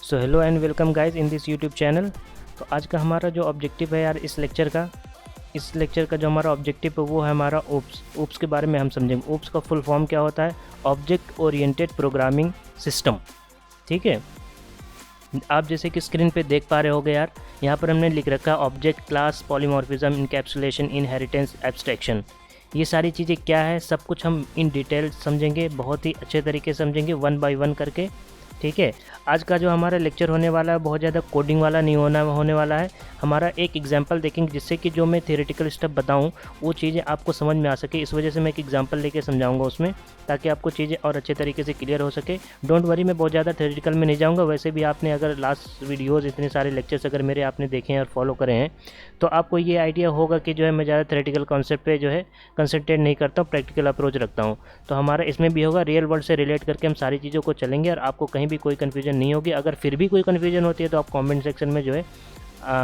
So hello and welcome guys in this YouTube channel. तो आज का हमारा जो ऑब्जेक्टिव है यार इस लेक्चर का जो हमारा ऑब्जेक्टिव है वो है हमारा ओप्स के बारे में हम समझेंगे। ओप्स का फुल फॉर्म क्या होता है? Object oriented programming system. ठीक है, आप जैसे कि स्क्रीन पे देख पा रहे होगे यार, यहाँ पर हमने लिख रखा है object, class, polymorphism, encapsulation, inheritance, abstraction. ये सारी चीज़ें क्या है सब कुछ हम इन डिटेल समझेंगे, बहुत ही अच्छे तरीके से समझेंगे वन बाय वन करके। ठीक है, आज का जो हमारा लेक्चर होने वाला है बहुत ज़्यादा कोडिंग वाला नहीं होने वाला है। हमारा एक एग्जांपल देखेंगे जिससे कि जो मैं थियोरेटिकल स्टेप बताऊं वो चीज़ें आपको समझ में आ सके। इस वजह से मैं एक एग्जांपल लेके समझाऊंगा उसमें, ताकि आपको चीज़ें और अच्छे तरीके से क्लियर हो सके। डोंट वरी, मैं बहुत ज़्यादा थियोरेटिकल में नहीं जाऊँगा। वैसे भी आपने अगर लास्ट वीडियोज़ इतने सारे लेक्चर्स अगर मेरे आपने देखे हैं और फॉलो करे हैं तो आपको ये आइडिया होगा कि जो है मैं ज़्यादा थियोरेटिकल कॉन्सेप्ट पे जो है कंसंट्रेट नहीं करता हूँ, प्रैक्टिकल अप्रोच रखता हूँ। तो हमारा इसमें भी होगा, रियल वर्ल्ड से रिलेट करके हम सारी चीज़ों को चलेंगे और आपको कहीं भी कोई कन्फ्यूजन नहीं होगी। अगर फिर भी कोई कन्फ्यूजन होती है तो आप कमेंट सेक्शन में जो है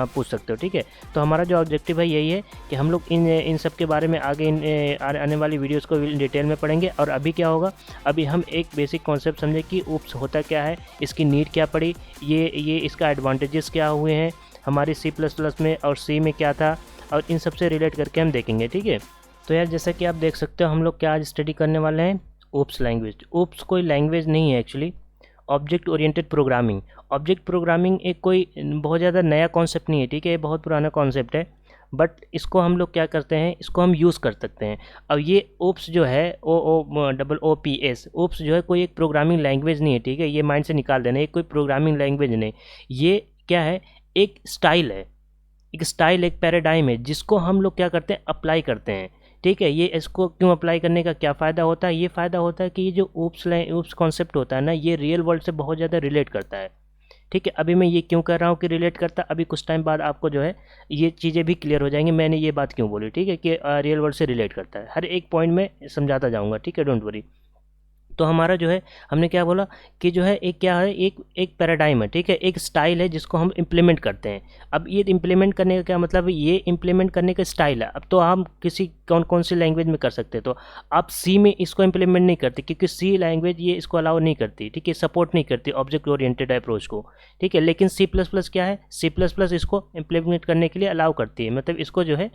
पूछ सकते हो। ठीक है, तो हमारा जो ऑब्जेक्टिव है यही है कि हम लोग इन सब के बारे में आगे आने वाली वीडियोस को डिटेल में पढ़ेंगे। और अभी क्या होगा, अभी हम एक बेसिक कॉन्सेप्ट समझे कि ओप्स होता क्या है, इसकी नीड क्या पड़ी, ये इसका एडवांटेजेस क्या हुए हैं, हमारी C++ में और C में क्या था, और इन सब से रिलेट करके हम देखेंगे। ठीक है, तो यार जैसा कि आप देख सकते हो हम लोग क्या आज स्टडी करने वाले हैं, ओप्स लैंग्वेज। ओप्स कोई लैंग्वेज नहीं है actually, object oriented programming. Object programming एक कोई बहुत ज़्यादा नया कॉन्सेप्ट नहीं है। ठीक है, ये बहुत पुराना कॉन्सेप्ट है, बट इसको हम लोग क्या करते हैं, इसको हम यूज़ कर सकते हैं। अब ये ओप्स जो है OOPS, ओप्स जो है कोई एक प्रोग्रामिंग लैंग्वेज नहीं है। ठीक है, ये माइंड से निकाल देना, ये कोई प्रोग्रामिंग लैंग्वेज नहीं, ये क्या है, एक स्टाइल है, एक पैराडाइम है जिसको हम लोग क्या करते हैं, अप्लाई करते हैं। ठीक है, ये इसको क्यों अप्लाई करने का क्या फ़ायदा होता है? ये फ़ायदा होता है कि ये जो ओप्स कॉन्सेप्ट होता है ना, ये रियल वर्ल्ड से बहुत ज़्यादा रिलेट करता है। ठीक है, अभी मैं ये क्यों कर रहा हूँ कि रिलेट करता, अभी कुछ टाइम बाद आपको जो है ये चीज़ें भी क्लियर हो जाएंगी मैंने ये बात क्यों बोली। ठीक है, कि रियल वर्ल्ड से रिलेट करता है, हर एक पॉइंट में समझाता जाऊँगा। ठीक है, डोंट वरी। तो हमारा जो है हमने क्या बोला कि जो है एक क्या है, एक पैराडाइम है। ठीक है, एक स्टाइल है जिसको हम इम्प्लीमेंट करते हैं। अब ये इम्प्लीमेंट करने का क्या मतलब है, ये इम्प्लीमेंट करने का स्टाइल है। अब तो हम किसी कौन सी लैंग्वेज में कर सकते हैं, तो आप C में इसको इम्प्लीमेंट नहीं करते क्योंकि C लैंग्वेज ये इसको अलाउ नहीं करती। ठीक है, सपोर्ट नहीं करती ऑब्जेक्ट ओरिएंटेड अप्रोच को। ठीक है, लेकिन C++ क्या है, C++ इसको इम्प्लीमेंट करने के लिए अलाउ करती है, मतलब इसको जो है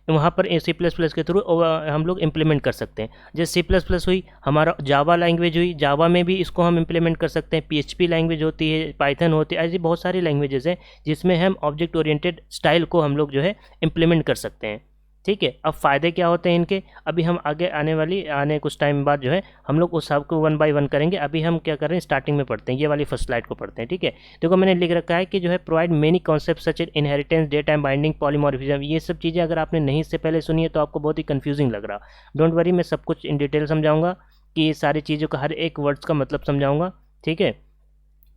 वहाँ पर C++ के थ्रू हम लोग इम्प्लीमेंट कर सकते हैं। जैसे C++ हुई, हमारा जावा लैंग्वेज हुई, जावा में भी इसको हम इम्प्लीमेंट कर सकते हैं। PHP लैंग्वेज होती है, पाइथन होती है, ऐसी बहुत सारी लैंग्वेजेस हैं जिसमें हम ऑब्जेक्ट ओरिएंटेड स्टाइल को हम लोग जो है इम्प्लीमेंट कर सकते हैं। ठीक है, अब फ़ायदे क्या होते हैं इनके, अभी हम आगे आने कुछ टाइम बाद जो है हम लोग उस सब को वन बाय वन करेंगे। अभी हम क्या कर रहे हैं, स्टार्टिंग में पढ़ते हैं, ये वाली फर्स्ट स्लाइड को पढ़ते हैं। ठीक है, देखो मैंने लिख रखा है कि जो है provide many concept such as inheritance, day time binding, polymorphism. ये सब चीज़ें अगर आपने नहीं इससे पहले सुनी है तो आपको बहुत ही कन्फ्यूजिंग लग रहा। डोंट वरी, मैं सब कुछ इन डिटेल समझाऊंगा कि ये सारी चीज़ों का हर एक वर्ड्स का मतलब समझाऊंगा। ठीक है,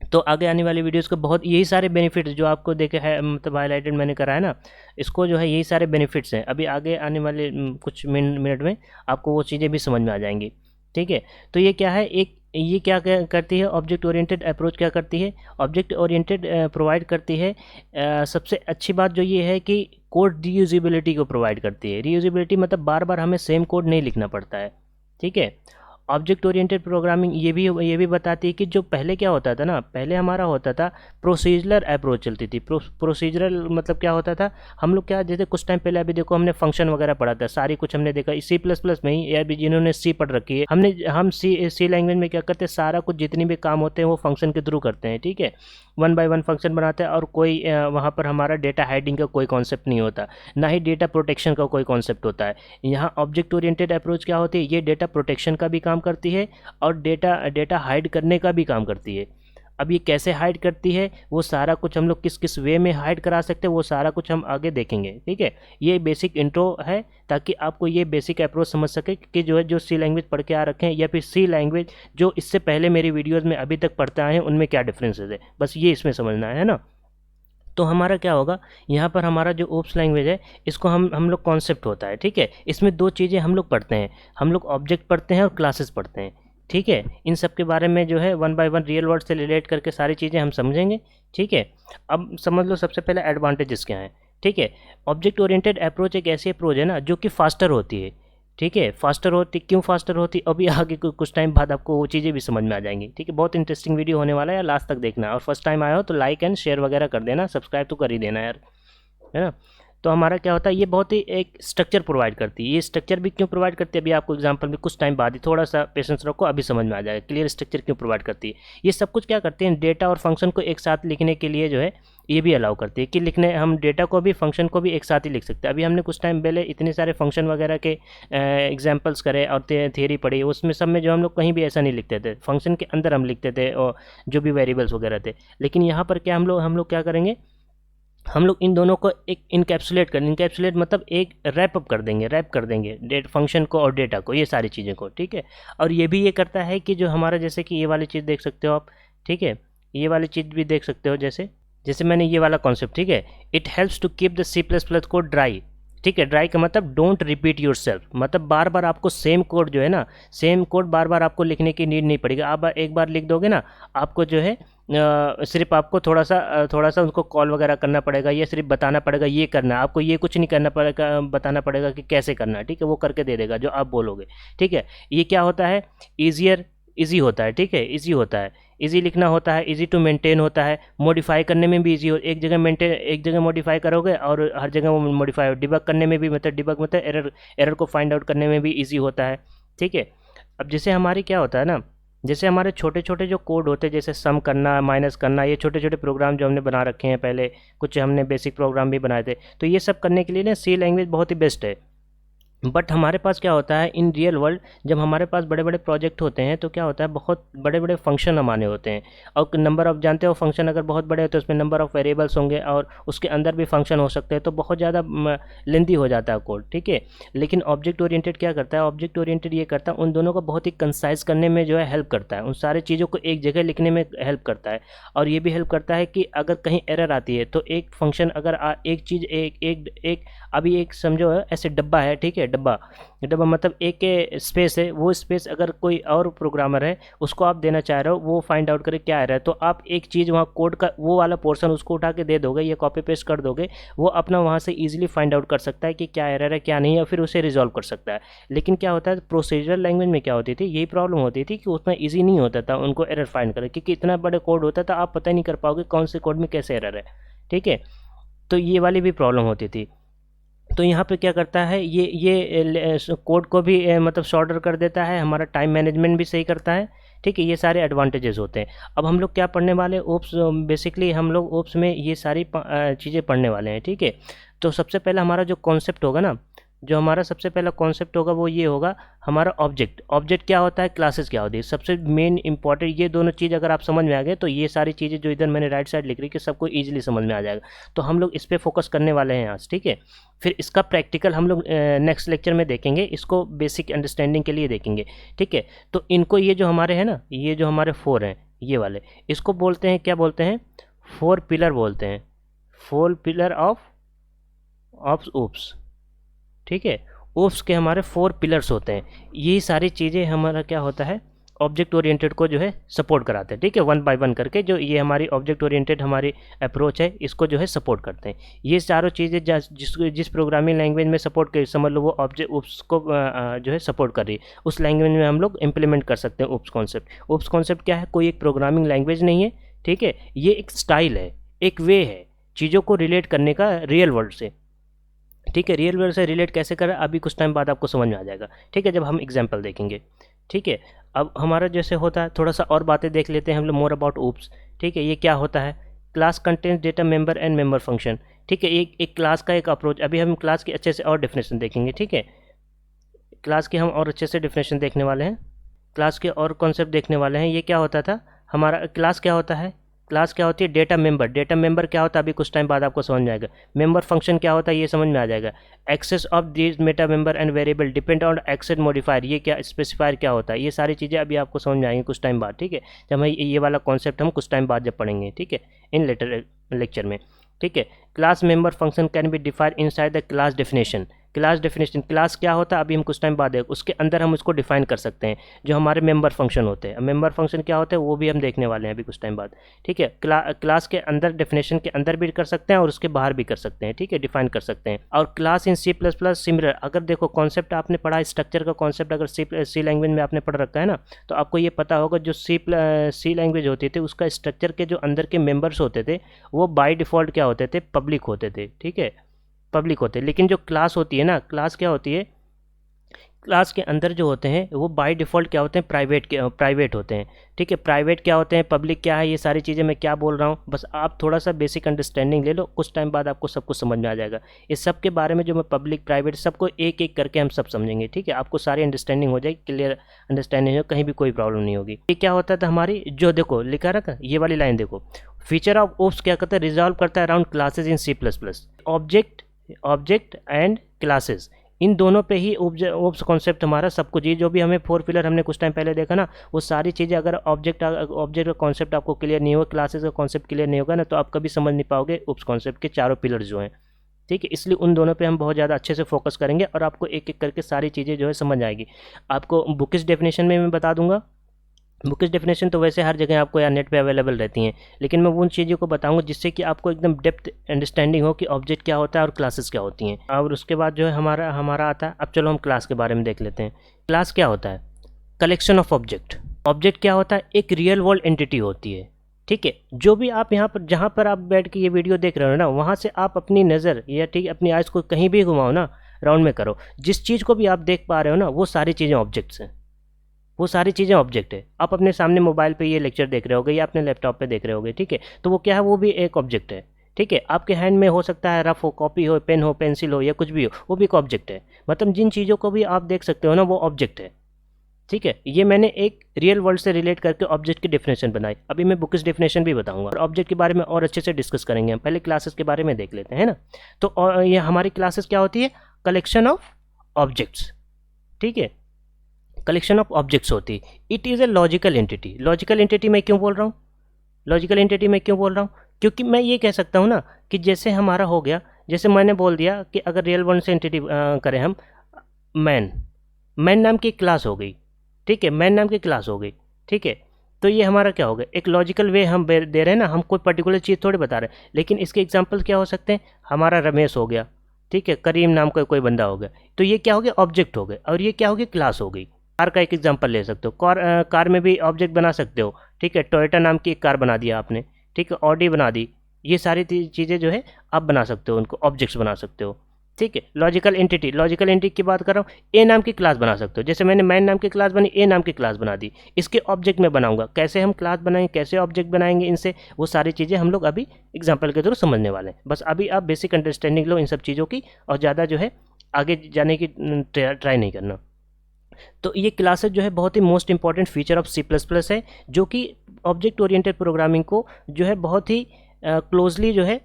तो आगे आने वाली वीडियोस को बहुत यही सारे बेनिफिट्स जो आपको देखे है, मतलब हाईलाइटेड मैंने करा है ना, इसको जो है यही सारे बेनिफिट्स हैं। अभी आगे आने वाले कुछ मिनट में आपको वो चीज़ें भी समझ में आ जाएंगी। ठीक है, तो ये क्या है, ये क्या करती है, ऑब्जेक्ट ओरिएंटेड अप्रोच क्या करती है, ऑब्जेक्ट ओरिएंटेड प्रोवाइड करती है। सबसे अच्छी बात जो ये है कि कोड रीयूजेबिलिटी को प्रोवाइड करती है। रीयूजेबिलिटी मतलब बार बार हमें सेम कोड नहीं लिखना पड़ता है। ठीक है, ऑब्जेक्ट ओरिएंटेड प्रोग्रामिंग ये भी बताती है कि जो पहले क्या होता था ना, पहले हमारा होता था प्रोसीजरल अप्रोच चलती थी। प्रोसीजरल मतलब क्या होता था, हम लोग क्या, जैसे कुछ टाइम पहले अभी देखो हमने फंक्शन वगैरह पढ़ा था, सारी कुछ हमने देखा C++ में ही, या भी जिन्होंने C पढ़ रखी है, हम C लैंग्वेज में क्या करते हैं, सारा कुछ जितनी भी काम होते हैं वो फंक्शन के थ्रू करते हैं। ठीक है, वन बाय वन फंक्शन बनाते हैं और कोई वहाँ पर हमारा डेटा हाइडिंग का कोई कॉन्सेप्ट नहीं होता, ना ही डेटा प्रोटेक्शन का कोई कॉन्सेप्ट होता है। यहाँ ऑब्जेक्ट ओरिएंटेड अप्रोच क्या होती है, ये डेटा प्रोटेक्शन का भी काम करती है और डेटा हाइड करने का भी काम करती है। अब ये कैसे हाइड करती है, वो सारा कुछ हम लोग किस किस वे में हाइड करा सकते हैं वो सारा कुछ हम आगे देखेंगे। ठीक है, ये बेसिक इंट्रो है ताकि आपको ये बेसिक अप्रोच समझ सके कि जो है जो C लैंग्वेज पढ़ के आ रखे हैं या फिर C लैंग्वेज जो इससे पहले मेरी वीडियोज़ में अभी तक पढ़ते आए हैं उनमें क्या डिफरेंसेस है, बस ये इसमें समझना है ना। तो हमारा क्या होगा, यहाँ पर हमारा जो ओप्स लैंग्वेज है इसको हम लोग कॉन्सेप्ट होता है। ठीक है, इसमें दो चीज़ें हम लोग पढ़ते हैं, हम लोग ऑब्जेक्ट पढ़ते हैं और क्लासेस पढ़ते हैं। ठीक है, इन सब के बारे में जो है one by one real world से रिलेट करके सारी चीज़ें हम समझेंगे। ठीक है, अब समझ लो सबसे पहले एडवांटेजेस क्या हैं। ठीक है, ऑब्जेक्ट ओरिएंटेड अप्रोच एक ऐसी अप्रोच है ना जो कि फास्टर होती है। ठीक है। फास्टर होती, क्यों फास्टर होती, अभी आगे कुछ टाइम बाद आपको वो चीज़ें भी समझ में आ जाएंगी। ठीक है, बहुत इंटरेस्टिंग वीडियो होने वाला है यार, लास्ट तक देखना। और फर्स्ट टाइम आया हो तो लाइक एंड शेयर वगैरह कर देना, सब्सक्राइब तो कर ही देना यार, है ना। तो हमारा क्या होता है, ये बहुत ही एक स्ट्रक्चर प्रोवाइड करती है। ये स्ट्रक्चर भी क्यों प्रोवाइड करती है, अभी आपको एग्जांपल में कुछ टाइम बाद ही, थोड़ा सा पेशेंस रखो, अभी समझ में आ जाएगा क्लियर स्ट्रक्चर क्यों प्रोवाइड करती है। ये सब कुछ क्या करते हैं, डेटा और फंक्शन को एक साथ लिखने के लिए जो है ये भी अलाउ करती है कि लिखने, हम डेटा को भी फंक्शन को भी एक साथ ही लिख सकते हैं। अभी हमने कुछ टाइम पहले इतने सारे फंक्शन वगैरह के एग्जाम्पल्स करे और थियरी पढ़ी, उसमें सब में जो हम लोग कहीं भी ऐसा नहीं लिखते थे, फंक्शन के अंदर हम लिखते थे और जो भी वेरिएबल्स वगैरह थे। लेकिन यहाँ पर क्या हम लोग क्या करेंगे, हम लोग इन दोनों को एक इनकैप्सुलेट करेंगे। इनकैप्सुलेट मतलब एक रैप अप कर देंगे, रैप कर देंगे डेट फंक्शन को और डेटा को, ये सारी चीज़ों को। ठीक है, और ये भी ये करता है कि जो हमारा, जैसे कि ये वाली चीज़ देख सकते हो आप, ठीक है, ये वाली चीज़ भी देख सकते हो, जैसे जैसे मैंने ये वाला कॉन्सेप्ट, ठीक है, it helps to keep the C++ code dry. ठीक है, ड्राई का मतलब डोंट रिपीट योर सेल्फ, मतलब बार बार आपको सेम कोड जो है ना, सेम कोड बार बार आपको लिखने की नीड नहीं पड़ेगी। आप एक बार लिख दोगे ना, आपको जो है सिर्फ आपको थोड़ा सा उनको कॉल वगैरह करना पड़ेगा, या सिर्फ बताना पड़ेगा ये करना है, आपको ये कुछ नहीं करना पड़ेगा, बताना पड़ेगा कि कैसे करना है। ठीक है, वो करके दे देगा जो आप बोलोगे। ठीक है, ये क्या होता है, ईजी होता है। ठीक है, ईजी होता है, ईजी लिखना होता है, ईजी टू मेंटेन होता है, मॉडिफाई करने में भी ईजी हो, एक जगह मेंटेन, एक जगह मॉडिफाई करोगे और हर जगह वो मॉडिफाई हो। डिबग करने में भी, मतलब डिबग मतलब एरर को फाइंड आउट करने में भी ईजी होता है। ठीक है, अब जैसे हमारी क्या होता है ना, जैसे हमारे छोटे छोटे जो कोड होते हैं, जैसे सम करना, माइनस करना, ये छोटे छोटे प्रोग्राम जो हमने बना रखे हैं पहले, कुछ हमने बेसिक प्रोग्राम भी बनाए थे, तो ये सब करने के लिए ना C लैंग्वेज बहुत ही बेस्ट है। बट हमारे पास क्या होता है इन रियल वर्ल्ड, जब हमारे पास बड़े बड़े प्रोजेक्ट होते हैं तो क्या होता है, बहुत बड़े बड़े फंक्शन हमारे होते हैं, और नंबर ऑफ, जानते हो फंक्शन अगर बहुत बड़े होते हैं उसमें नंबर ऑफ वेरिएबल्स होंगे और उसके अंदर भी फंक्शन हो सकते हैं, तो बहुत ज़्यादा लेंदी हो जाता है कोड। ठीक है, लेकिन ऑब्जेक्ट ओरिएंटेड क्या करता है, ऑब्जेक्ट ओरिएंटेड ये करता है उन दोनों को बहुत ही कंसाइज करने में जो है हेल्प करता है, उन सारी चीज़ों को एक जगह लिखने में हेल्प करता है। और ये भी हेल्प करता है कि अगर कहीं एरर आती है तो एक फंक्शन अगर एक चीज़ एक अभी एक समझो ऐसे डब्बा है, ठीक है, डब्बा मतलब एक स्पेस है, वो स्पेस अगर कोई और प्रोग्रामर है उसको आप देना चाह रहे हो, वो फाइंड आउट करे क्या एरर है, तो आप एक चीज़ वहाँ कोड का वो वाला पोर्शन उसको उठा के दे दोगे या कॉपी पेस्ट कर दोगे, वो अपना वहाँ से इजीली फाइंड आउट कर सकता है कि क्या एरर है क्या नहीं है, और फिर उसे रिजॉल्व कर सकता है। लेकिन क्या होता है प्रोसीजरल लैंग्वेज में क्या होती थी, यही प्रॉब्लम होती थी कि उतना ईजी नहीं होता था उनको एरर फाइंड करें, क्योंकि इतना बड़ा कोड होता था, आप पता ही नहीं कर पाओगे कौन से कोड में कैसे एरर है। ठीक है, तो ये वाली भी प्रॉब्लम होती थी। तो यहाँ पे क्या करता है, ये कोड को भी मतलब शॉर्टर कर देता है, हमारा टाइम मैनेजमेंट भी सही करता है। ठीक है, ये सारे एडवांटेजेस होते हैं। अब हम लोग क्या पढ़ने वाले ओप्स, बेसिकली हम लोग ओप्स में ये सारी चीज़ें पढ़ने वाले हैं। ठीक है, तो सबसे पहला हमारा जो कॉन्सेप्ट होगा ना, जो हमारा सबसे पहला कॉन्सेप्ट होगा वो ये होगा हमारा ऑब्जेक्ट क्या होता है, क्लासेस क्या होती है। सबसे मेन इंपॉर्टेंट ये दोनों चीज़ अगर आप समझ में आ गए तो ये सारी चीज़ें जो इधर मैंने राइट साइड लिख रही कि सबको ईजिली समझ में आ जाएगा। तो हम लोग इस पर फोकस करने वाले हैं आज। ठीक है, फिर इसका प्रैक्टिकल हम लोग नेक्स्ट लेक्चर में देखेंगे, इसको बेसिक अंडरस्टैंडिंग के लिए देखेंगे। ठीक है, तो इनको ये जो हमारे हैं ना, ये जो हमारे 4 हैं ये वाले, इसको बोलते हैं, क्या बोलते हैं, 4 पिलर बोलते हैं, 4 पिलर ऑफ ओप्स। ठीक है, ओप्स के हमारे 4 पिलर्स होते हैं। यही सारी चीज़ें हमारा क्या होता है ऑब्जेक्ट ओरिएंटेड को जो है सपोर्ट कराते हैं। ठीक है, 1 बाय 1 करके जो ये हमारी ऑब्जेक्ट ओरिएंटेड हमारी अप्रोच है इसको जो है सपोर्ट करते हैं। ये चारों चीज़ें जिस प्रोग्रामिंग लैंग्वेज में सपोर्ट कर, समझ लो वो ऑब्जेक्ट ओप्स को जो है सपोर्ट कर रही है, उस लैंग्वेज में हम लोग इंप्लीमेंट कर सकते हैं ओप्स कॉन्सेप्ट। ओप्स कॉन्सेप्ट क्या है, कोई एक प्रोग्रामिंग लैंग्वेज नहीं है। ठीक है, ये एक स्टाइल है, एक वे है चीज़ों को रिलेट करने का रियल वर्ल्ड से। ठीक है, रियल वर्ल्ड से रिलेट कैसे करें अभी कुछ टाइम बाद आपको समझ में आ जाएगा। ठीक है, जब हम एग्जांपल देखेंगे। ठीक है, अब हमारा जैसे होता है थोड़ा सा और बातें देख लेते हैं हम लोग मोर अबाउट ओप्स। ठीक है, ये क्या होता है, class contents data member and member function. ठीक है, एक क्लास का एक अप्रोच, अभी हम क्लास की अच्छे से और डेफिनेशन देखेंगे। ठीक है, क्लास की हम और अच्छे से डेफिनेशन देखने वाले हैं, क्लास के और कॉन्सेप्ट देखने वाले हैं। ये क्या होता था हमारा क्लास, क्या होता है क्लास, क्या होती है डेटा मेंबर क्या होता है अभी कुछ टाइम बाद आपको समझ में आएगा। मेंबर फंक्शन क्या होता है ये समझ में आ जाएगा। Access of this data member and variable depend on access modifier, ये क्या स्पेसिफायर क्या होता है, ये सारी चीज़ें अभी आपको समझ में आएंगी कुछ टाइम बाद। ठीक है, जब हम ये वाला कॉन्सेप्ट हम कुछ टाइम बाद जब पढ़ेंगे। ठीक है, इन लेटर लेक्चर में। ठीक है, class member function can be defined inside the class definition. Class definition, class क्या होता है अभी हम कुछ टाइम बाद देख, उसके अंदर हम उसको डिफाइन कर सकते हैं, जो हमारे मेंबर फंक्शन होते हैं। मेंबर फंक्शन क्या होते हैं वो भी हम देखने वाले हैं अभी कुछ टाइम बाद, ठीक है। क्लास के अंदर डेफिनेशन के अंदर भी कर सकते हैं और उसके बाहर भी कर सकते हैं, ठीक है, डिफाइन कर सकते हैं। और class in C plus plus similar, अगर देखो कॉन्सेप्ट आपने पढ़ा स्ट्रक्चर का कॉन्सेप्ट, अगर सी लैंग्वेज में आपने पढ़ रखा है ना, तो आपको ये पता होगा जो सी लैंग्वेज होती थी उसका स्ट्रक्चर के जो अंदर के मेंबर्स होते थे वो बाय डिफ़ॉल्ट क्या होते थे, पब्लिक होते थे, ठीक है, पब्लिक होते। लेकिन जो क्लास होती है ना, क्लास क्या होती है, क्लास के अंदर जो होते हैं वो बाय डिफ़ॉल्ट क्या होते हैं, प्राइवेट होते हैं, ठीक है। प्राइवेट क्या होते हैं, पब्लिक क्या है, ये सारी चीज़ें मैं क्या बोल रहा हूँ, बस आप थोड़ा सा बेसिक अंडरस्टैंडिंग ले लो, कुछ टाइम बाद आपको सब कुछ समझ में आ जाएगा। इस सब के बारे में जो मैं पब्लिक प्राइवेट सबको एक एक करके हम सब समझेंगे, ठीक है। आपको सारी अंडरस्टैंडिंग हो जाएगी, क्लियर अंडरस्टैंडिंग हो, कहीं भी कोई प्रॉब्लम नहीं होगी। ये क्या होता था हमारी, जो देखो लिखा रखा ये वाली लाइन देखो, फीचर ऑफ ओप्स क्या करता है, रिजॉल्व करता है around classes in C++, object and classes, इन दोनों पे ही ओप्स कॉन्सेप्ट हमारा सब कुछ, ये जो भी हमें 4 पिलर हमने कुछ टाइम पहले देखा ना, वो सारी चीज़ें अगर ऑब्जेक्ट का कॉन्सेप्ट आपको क्लियर नहीं होगा, क्लासेस का कॉन्सेप्ट क्लियर नहीं होगा ना, तो आप कभी समझ नहीं पाओगे ओप्स कॉन्सेप्ट के चारों पिलर जो हैं, ठीक है। इसलिए उन दोनों पे हम बहुत ज़्यादा अच्छे से फोकस करेंगे और आपको एक एक करके सारी चीज़ें जो है समझ आएगी। आपको बुकिश डेफिनेशन में मैं बता दूंगा, बुकिश डेफिनेशन तो वैसे हर जगह आपको यार नेट पे अवेलेबल रहती हैं, लेकिन मैं उन चीज़ों को बताऊंगा जिससे कि आपको एकदम डेप्थ अंडरस्टैंडिंग हो कि ऑब्जेक्ट क्या होता है और क्लासेस क्या होती हैं। और उसके बाद जो है हमारा आता है, अब चलो हम क्लास के बारे में देख लेते हैं। क्लास क्या होता है, कलेक्शन ऑफ ऑब्जेक्ट। ऑब्जेक्ट क्या होता है, एक रियल वर्ल्ड एंटिटी होती है, ठीक है। जो भी आप यहाँ पर जहाँ पर आप बैठ के ये वीडियो देख रहे हो ना, वहाँ से आप अपनी नज़र या ठीक अपनी आइज़ को कहीं भी घुमाओ ना, राउंड में करो, जिस चीज़ को भी आप देख पा रहे हो ना वो सारी चीज़ें ऑब्जेक्ट्स हैं, वो सारी चीज़ें ऑब्जेक्ट है। आप अपने सामने मोबाइल पे ये लेक्चर देख रहे होगे या अपने लैपटॉप पे देख रहे होगे, ठीक है, तो वो क्या है, वो भी एक ऑब्जेक्ट है, ठीक है। आपके हैंड में हो सकता है रफ हो, कॉपी हो, पेन हो, पेंसिल हो या कुछ भी हो, वो भी एक ऑब्जेक्ट है। मतलब जिन चीज़ों को भी आप देख सकते हो ना वो ऑब्जेक्ट है, ठीक है। ये मैंने एक रियल वर्ल्ड से रिलेट करके ऑब्जेक्ट की डेफिनेशन बनाई, अभी मैं बुकिश डेफिनेशन भी बताऊंगा और ऑब्जेक्ट के बारे में और अच्छे से डिस्कस करेंगे। हम पहले क्लासेस के बारे में देख लेते हैं ना। तो ये हमारी क्लासेस क्या होती है, कलेक्शन ऑफ ऑब्जेक्ट्स, ठीक है, कलेक्शन ऑफ ऑब्जेक्ट्स होती है। It is a logical entity. Logical entity मैं क्यों बोल रहा हूँ, लॉजिकल एंटिटी मैं क्यों बोल रहा हूँ, क्योंकि मैं ये कह सकता हूँ ना कि जैसे हमारा हो गया, जैसे मैंने बोल दिया कि अगर रियल वर्ल्ड से एंटिटी करें हम, मैन नाम की क्लास हो गई, ठीक है, मैन नाम की क्लास हो गई, ठीक है। तो ये हमारा क्या हो गया, एक लॉजिकल वे हम दे रहे हैं ना, हम कोई पर्टिकुलर चीज़ थोड़ी बता रहे हैं, लेकिन इसके एग्जांपल क्या हो सकते हैं, हमारा रमेश हो गया, ठीक है, करीम नाम का कोई बंदा हो गया, तो ये क्या हो गया, ऑब्जेक्ट हो गए, और ये क्या हो गया, क्लास हो गई। कार का एक एग्जांपल ले सकते हो, कार में भी ऑब्जेक्ट बना सकते हो, ठीक है, टोयोटा नाम की एक कार बना दिया आपने, ठीक है, ऑडी बना दी, ये सारी चीज़ें जो है आप बना सकते हो, उनको ऑब्जेक्ट्स बना सकते हो, ठीक है। लॉजिकल एंटिटी की बात कर रहा हूँ, ए नाम की क्लास बना सकते हो, जैसे मैंने मैन नाम की क्लास बनी, ए नाम की क्लास बना दी, इसके ऑब्जेक्ट में बनाऊंगा, कैसे हम क्लास बनाएंगे, कैसे ऑब्जेक्ट बनाएंगे इनसे, वो सारी चीज़ें हम लोग अभी एग्जाम्पल के थ्रू समझने वाले हैं। बस अभी आप बेसिक अंडरस्टैंडिंग लो इन सब चीज़ों की, और ज़्यादा जो है आगे जाने की ट्राई नहीं करना। तो ये क्लासेस जो है बहुत ही most important feature of C++ है, जो कि ऑब्जेक्ट ओरिएंटेड प्रोग्रामिंग को जो है बहुत ही क्लोजली जो है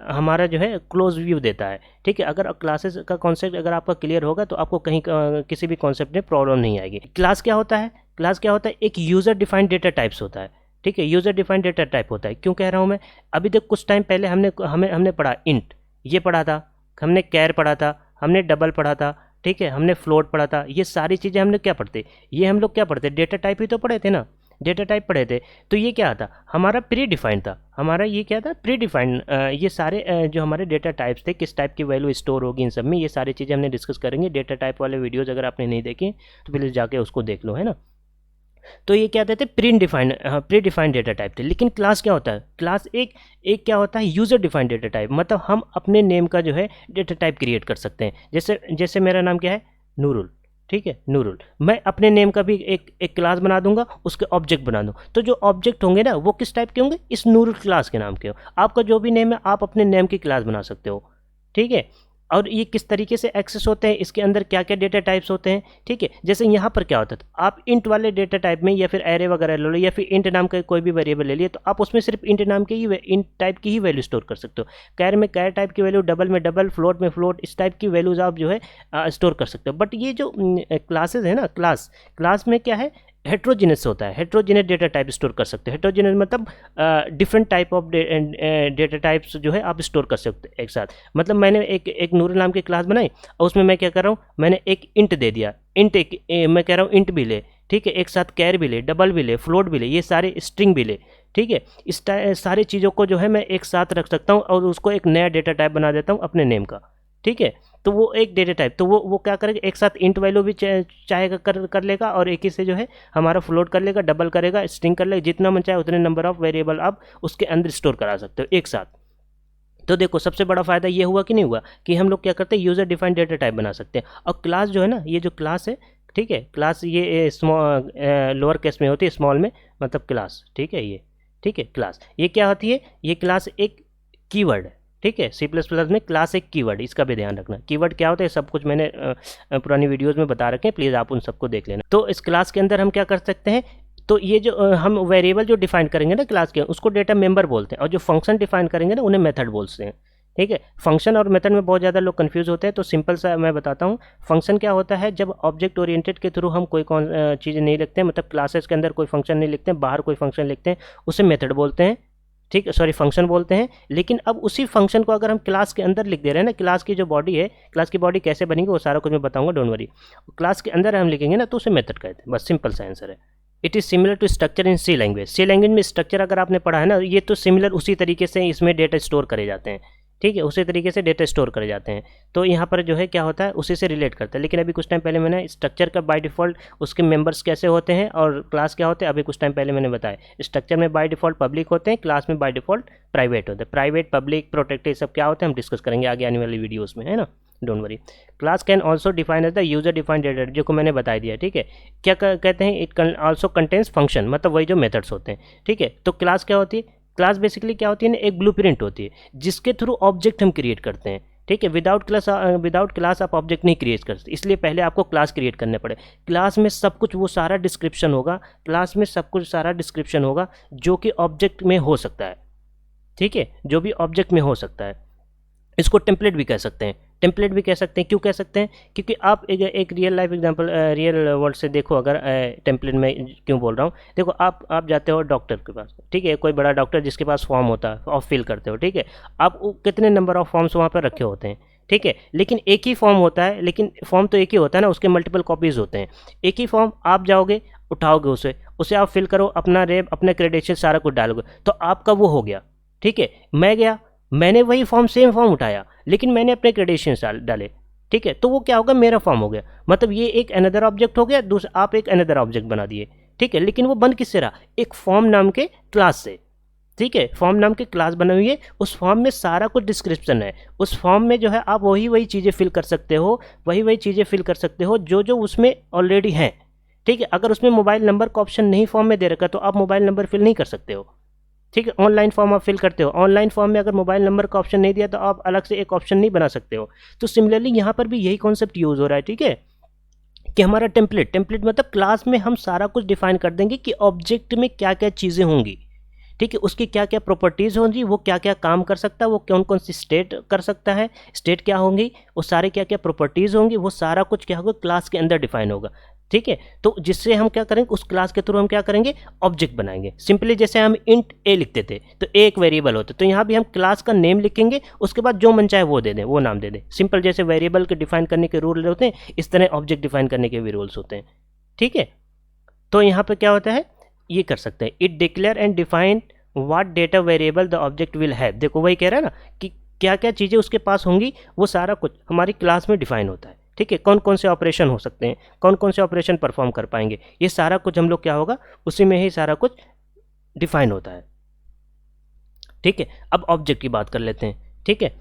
हमारा जो है क्लोज व्यू देता है, ठीक है। अगर क्लासेस का कॉन्सेप्ट अगर आपका क्लियर होगा तो आपको कहीं किसी भी कॉन्सेप्ट में प्रॉब्लम नहीं आएगी। क्लास क्या होता है, क्लास क्या होता है, एक यूज़र डिफाइंड डेटा टाइप्स होता है, ठीक है, यूज़र डिफाइंड डेटा टाइप होता है। क्यों कह रहा हूँ मैं, अभी तक कुछ टाइम पहले हमने पढ़ा इंट, ये पढ़ा था, हमने कैर पढ़ा था, हमने डबल पढ़ा था, ठीक है, हमने फ्लोट पढ़ा था, ये सारी चीज़ें हमने क्या पढ़ते, ये हम लोग क्या पढ़ते, डेटा टाइप ही तो पढ़े थे ना, डेटा टाइप पढ़े थे। तो ये क्या था, हमारा प्री डिफाइंड था, हमारा ये क्या था, प्री डिफाइंड। ये सारे जो हमारे डेटा टाइप्स थे, किस टाइप की वैल्यू स्टोर होगी इन सब में, ये सारी चीज़ें हमने डिस्कस करेंगे। डेटा टाइप वाले वीडियोज़ अगर आपने नहीं देखे तो प्लीज़ जाके उसको देख लो, है ना। तो ये क्या थे, प्री डिफाइंड डेटा टाइप थे। लेकिन क्लास क्या होता है, क्लास एक क्या होता है, यूज़र डिफाइंड डेटा टाइप, मतलब हम अपने नेम का जो है डेटा टाइप क्रिएट कर सकते हैं। जैसे मेरा नाम क्या है, नूरुल, ठीक है, नूरुल, मैं अपने नेम का भी एक क्लास बना दूंगा, उसके ऑब्जेक्ट बना दूँ, तो जो ऑब्जेक्ट होंगे ना वो किस टाइप के होंगे, इस नूरुल क्लास के नाम के हो। आपका जो भी नेम है आप अपने नेम की क्लास बना सकते हो, ठीक है। और ये किस तरीके से एक्सेस होते हैं, इसके अंदर क्या क्या डेटा टाइप्स होते हैं, ठीक है। जैसे यहाँ पर क्या होता था, आप इंट वाले डेटा टाइप में या फिर एरे वगैरह ले लो, या फिर इंट नाम का कोई भी वेरिएबल ले लिए, तो आप उसमें सिर्फ इंट नाम के ही इंट टाइप की ही वैल्यू स्टोर कर सकते हो। कैर में कैर टाइप की वैल्यू, डबल में डबल, फ्लोट में फ्लोट, इस टाइप की वैल्यूज आप जो है स्टोर कर सकते हो। बट ये जो क्लासेज है ना, क्लास में क्या है, हेट्रोजीनियस होता है, हेट्रोजीनियस डेटा टाइप स्टोर कर सकते हैं। हेट्रोजीनियस मतलब different type of data types जो है आप स्टोर कर सकते हैं एक साथ। मतलब मैंने एक नूर नाम की क्लास बनाई और उसमें मैं क्या कर रहा हूँ, मैंने एक इंट दे दिया, इंट मैं कह रहा हूँ इंट भी ले, ठीक है, एक साथ कैर भी ले, डबल भी ले, फ्लोट भी ले, ये सारे स्ट्रिंग भी ले, ठीक है। इस सारी चीज़ों को जो है मैं एक साथ रख सकता हूँ और उसको एक नया डेटा टाइप बना देता हूँ अपने नेम का, ठीक है। तो वो एक डेटा टाइप, तो वो क्या करेगा, एक साथ इंट वैल्यू भी चाहेगा कर लेगा और एक ही से जो है हमारा फ्लोट कर लेगा, डबल करेगा, स्ट्रिंग कर लेगा, जितना मन चाहे उतने नंबर ऑफ वेरिएबल आप उसके अंदर स्टोर करा सकते हो एक साथ। तो देखो सबसे बड़ा फायदा ये हुआ कि नहीं हुआ कि हम लोग क्या करते हैं, यूजर डिफाइंड डेटा टाइप बना सकते हैं। और क्लास जो है ना, ये जो क्लास है, ठीक है, क्लास ये स्मॉल लोअर केस में होती है, स्मॉल में मतलब क्लास, ठीक है, ये ठीक है क्लास, ये क्या होती है, ये क्लास एक कीवर्ड है, ठीक है। C++ में क्लास एक कीवर्ड, इसका भी ध्यान रखना। कीवर्ड क्या होता है सब कुछ मैंने पुरानी वीडियोस में बता रखे हैं, प्लीज़ आप उन सबको देख लेना। तो इस क्लास के अंदर हम क्या कर सकते हैं, तो ये जो हम वेरिएबल जो डिफाइन करेंगे ना क्लास के, उसको डेटा मेंबर बोलते हैं, और जो फंक्शन डिफाइन करेंगे ना उन्हें मेथड बोलते हैं, ठीक है। फंक्शन और मेथड में बहुत ज़्यादा लोग कंफ्यूज होते हैं, तो सिंपल सा मैं बताता हूँ। फंक्शन क्या होता है, जब ऑब्जेक्ट ओरिएंटेड के थ्रू हम कोई चीज़ नहीं लिखते हैं, मतलब क्लासेस के अंदर कोई फंक्शन नहीं लिखते हैं, बाहर कोई फंक्शन लिखते हैं, उसे मेथड बोलते हैं, ठीक है, सॉरी फंक्शन बोलते हैं। लेकिन अब उसी फंक्शन को अगर हम क्लास के अंदर लिख दे रहे हैं ना, क्लास की जो बॉडी है, क्लास की बॉडी कैसे बनेगी वो सारा कुछ मैं बताऊंगा, डोंट वरी। क्लास के अंदर हम लिखेंगे ना तो उसे मेथड कहते हैं, बस सिंपल सा आंसर है। It is similar to structure in C language. C language में स्ट्रक्चर अगर आपने पढ़ा है ना, ये तो सिमिलर उसी तरीके से इसमें डेटा स्टोर करे जाते हैं, ठीक है, उसी तरीके से डेटा स्टोर करे जाते हैं। तो यहाँ पर जो है क्या होता है, उसी से रिलेट करता है। लेकिन अभी कुछ टाइम पहले मैंने स्ट्रक्चर का बाय डिफ़ॉल्ट उसके मेंबर्स कैसे होते हैं और क्लास क्या होते हैं, अभी कुछ टाइम पहले मैंने बताया। स्ट्रक्चर में बाय डिफ़ॉल्ट पब्लिक होते हैं, क्लास में बाय डिफ़ॉल्ट प्राइवेट होते हैं। प्राइवेट, पब्लिक, प्रोटेक्टेड सब क्या होते हैं हम डिस्कस करेंगे आगे आने वाली वीडियोज़ में, है ना, don't worry. Class can also define as the user defined data, जो को मैंने बता दिया, ठीक है। क्या कहते हैं, इट ऑल्सो कंटेन्स फंक्शन, मतलब वही जो मेथड्स होते हैं, ठीक है। तो क्लास क्या होती है, क्लास बेसिकली क्या होती है ना, एक ब्लूप्रिंट होती है जिसके थ्रू ऑब्जेक्ट हम क्रिएट करते हैं, ठीक है। विदाउट क्लास आप ऑब्जेक्ट नहीं क्रिएट कर सकते, इसलिए पहले आपको क्लास क्रिएट करने पड़े। क्लास में सब कुछ वो सारा डिस्क्रिप्शन होगा, क्लास में सब कुछ सारा डिस्क्रिप्शन होगा जो कि ऑब्जेक्ट में हो सकता है, ठीक है, जो भी ऑब्जेक्ट में हो सकता है। इसको टेम्पलेट भी कह सकते हैं, टेम्पलेट भी कह सकते हैं। क्यों कह सकते हैं, क्योंकि आप एक real life example real world से देखो, अगर टेम्पलेट में क्यों बोल रहा हूँ, देखो आप जाते हो डॉक्टर के पास, ठीक है, कोई बड़ा डॉक्टर जिसके पास फॉर्म होता है, आप फिल करते हो, ठीक है। आप कितने नंबर ऑफ फॉर्म्स वहाँ पर रखे होते हैं, ठीक है, लेकिन एक ही फॉर्म होता है, लेकिन फॉर्म तो एक ही होता है ना, उसके मल्टीपल कॉपीज़ होते हैं। एक ही फॉर्म आप जाओगे, उठाओगे उसे आप फिल करो, अपना रेप, अपने क्रेडेंशियल सारा कुछ डालोगे, तो आपका वो हो गया, ठीक है। मैं गया, मैंने वही फॉर्म, सेम फॉर्म उठाया, लेकिन मैंने अपने क्रेडेंशियल्स डाले, ठीक है, तो वो क्या होगा, मेरा फॉर्म हो गया। मतलब ये एक अनदर ऑब्जेक्ट हो गया, दूसरा आप एक अनदर ऑब्जेक्ट बना दिए, ठीक है। लेकिन वो बन किससे रहा, एक फॉर्म नाम के क्लास से, ठीक है। फॉर्म नाम की क्लास बनी हुई है, उस फॉर्म में सारा कुछ डिस्क्रिप्शन है, उस फॉर्म में जो है आप वही चीज़ें फिल कर सकते हो, वही चीज़ें फिल कर सकते हो जो उसमें ऑलरेडी हैं, ठीक है। अगर उसमें मोबाइल नंबर का ऑप्शन नहीं फॉर्म में दे रखा तो आप मोबाइल नंबर फिल नहीं कर सकते हो, ठीक है। ऑनलाइन फॉर्म आप फिल करते हो, ऑनलाइन फॉर्म में अगर मोबाइल नंबर का ऑप्शन नहीं दिया तो आप अलग से एक ऑप्शन नहीं बना सकते हो। तो सिमिलरली यहाँ पर भी यही कॉन्सेप्ट यूज़ हो रहा है, ठीक है, कि हमारा टेम्पलेट मतलब क्लास में हम सारा कुछ डिफाइन कर देंगे कि ऑब्जेक्ट में क्या क्या चीज़ें होंगी, ठीक है, उसकी क्या क्या प्रॉपर्टीज़ होंगी, वो क्या क्या काम कर सकता है, वो कौन कौन सी स्टेट कर सकता है, स्टेट क्या होंगी, वो सारे क्या क्या प्रॉपर्टीज़ होंगी, वो सारा कुछ क्या होगा क्लास के अंदर डिफाइन होगा, ठीक है। तो जिससे हम क्या करेंगे, उस क्लास के थ्रू हम क्या करेंगे, ऑब्जेक्ट बनाएंगे। सिंपली जैसे हम इंट ए लिखते थे तो ए एक वेरिएबल होता है, तो यहाँ भी हम क्लास का नेम लिखेंगे, उसके बाद जो मन चाहे वो दे दें, वो नाम दे दें। सिंपल जैसे वेरिएबल के डिफाइन करने के रूल होते हैं, इस तरह ऑब्जेक्ट डिफाइन करने के भी रूल्स होते हैं, ठीक है। तो यहाँ पर क्या होता है, ये कर सकते हैं, it declare and define what data variable the object will have. देखो वही कह रहा है ना कि क्या क्या चीज़ें उसके पास होंगी, वो सारा कुछ हमारी क्लास में डिफाइन होता है, ठीक है। कौन कौन से ऑपरेशन हो सकते हैं, कौन कौन से ऑपरेशन परफॉर्म कर पाएंगे, ये सारा कुछ हम लोग क्या होगा, उसी में ही सारा कुछ डिफाइन होता है, ठीक है। अब ऑब्जेक्ट की बात कर लेते हैं, ठीक है।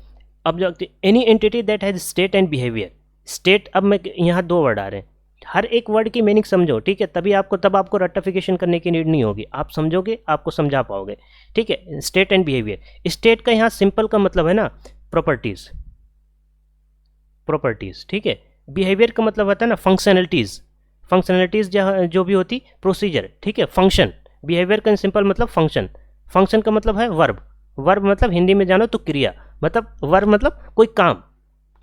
अब any entity that has state and behaviour. State, अब मैं यहाँ 2 वर्ड आ रहे हैं, हर एक वर्ड की मीनिंग समझो, ठीक है, तब आपको रट्टाफिकेशन करने की नीड नहीं होगी, आप समझोगे, आपको समझा पाओगे, ठीक है। स्टेट एंड बिहेवियर, स्टेट का यहाँ सिंपल का मतलब है ना प्रॉपर्टीज, ठीक है। बिहेवियर का मतलब होता है ना फंक्शनलिटीज जो भी होती, प्रोसीजर, ठीक है। फंक्शन, बिहेवियर का सिंपल मतलब फंक्शन का मतलब है वर्ब मतलब हिंदी में जानो तो क्रिया, मतलब वर्ब मतलब कोई काम,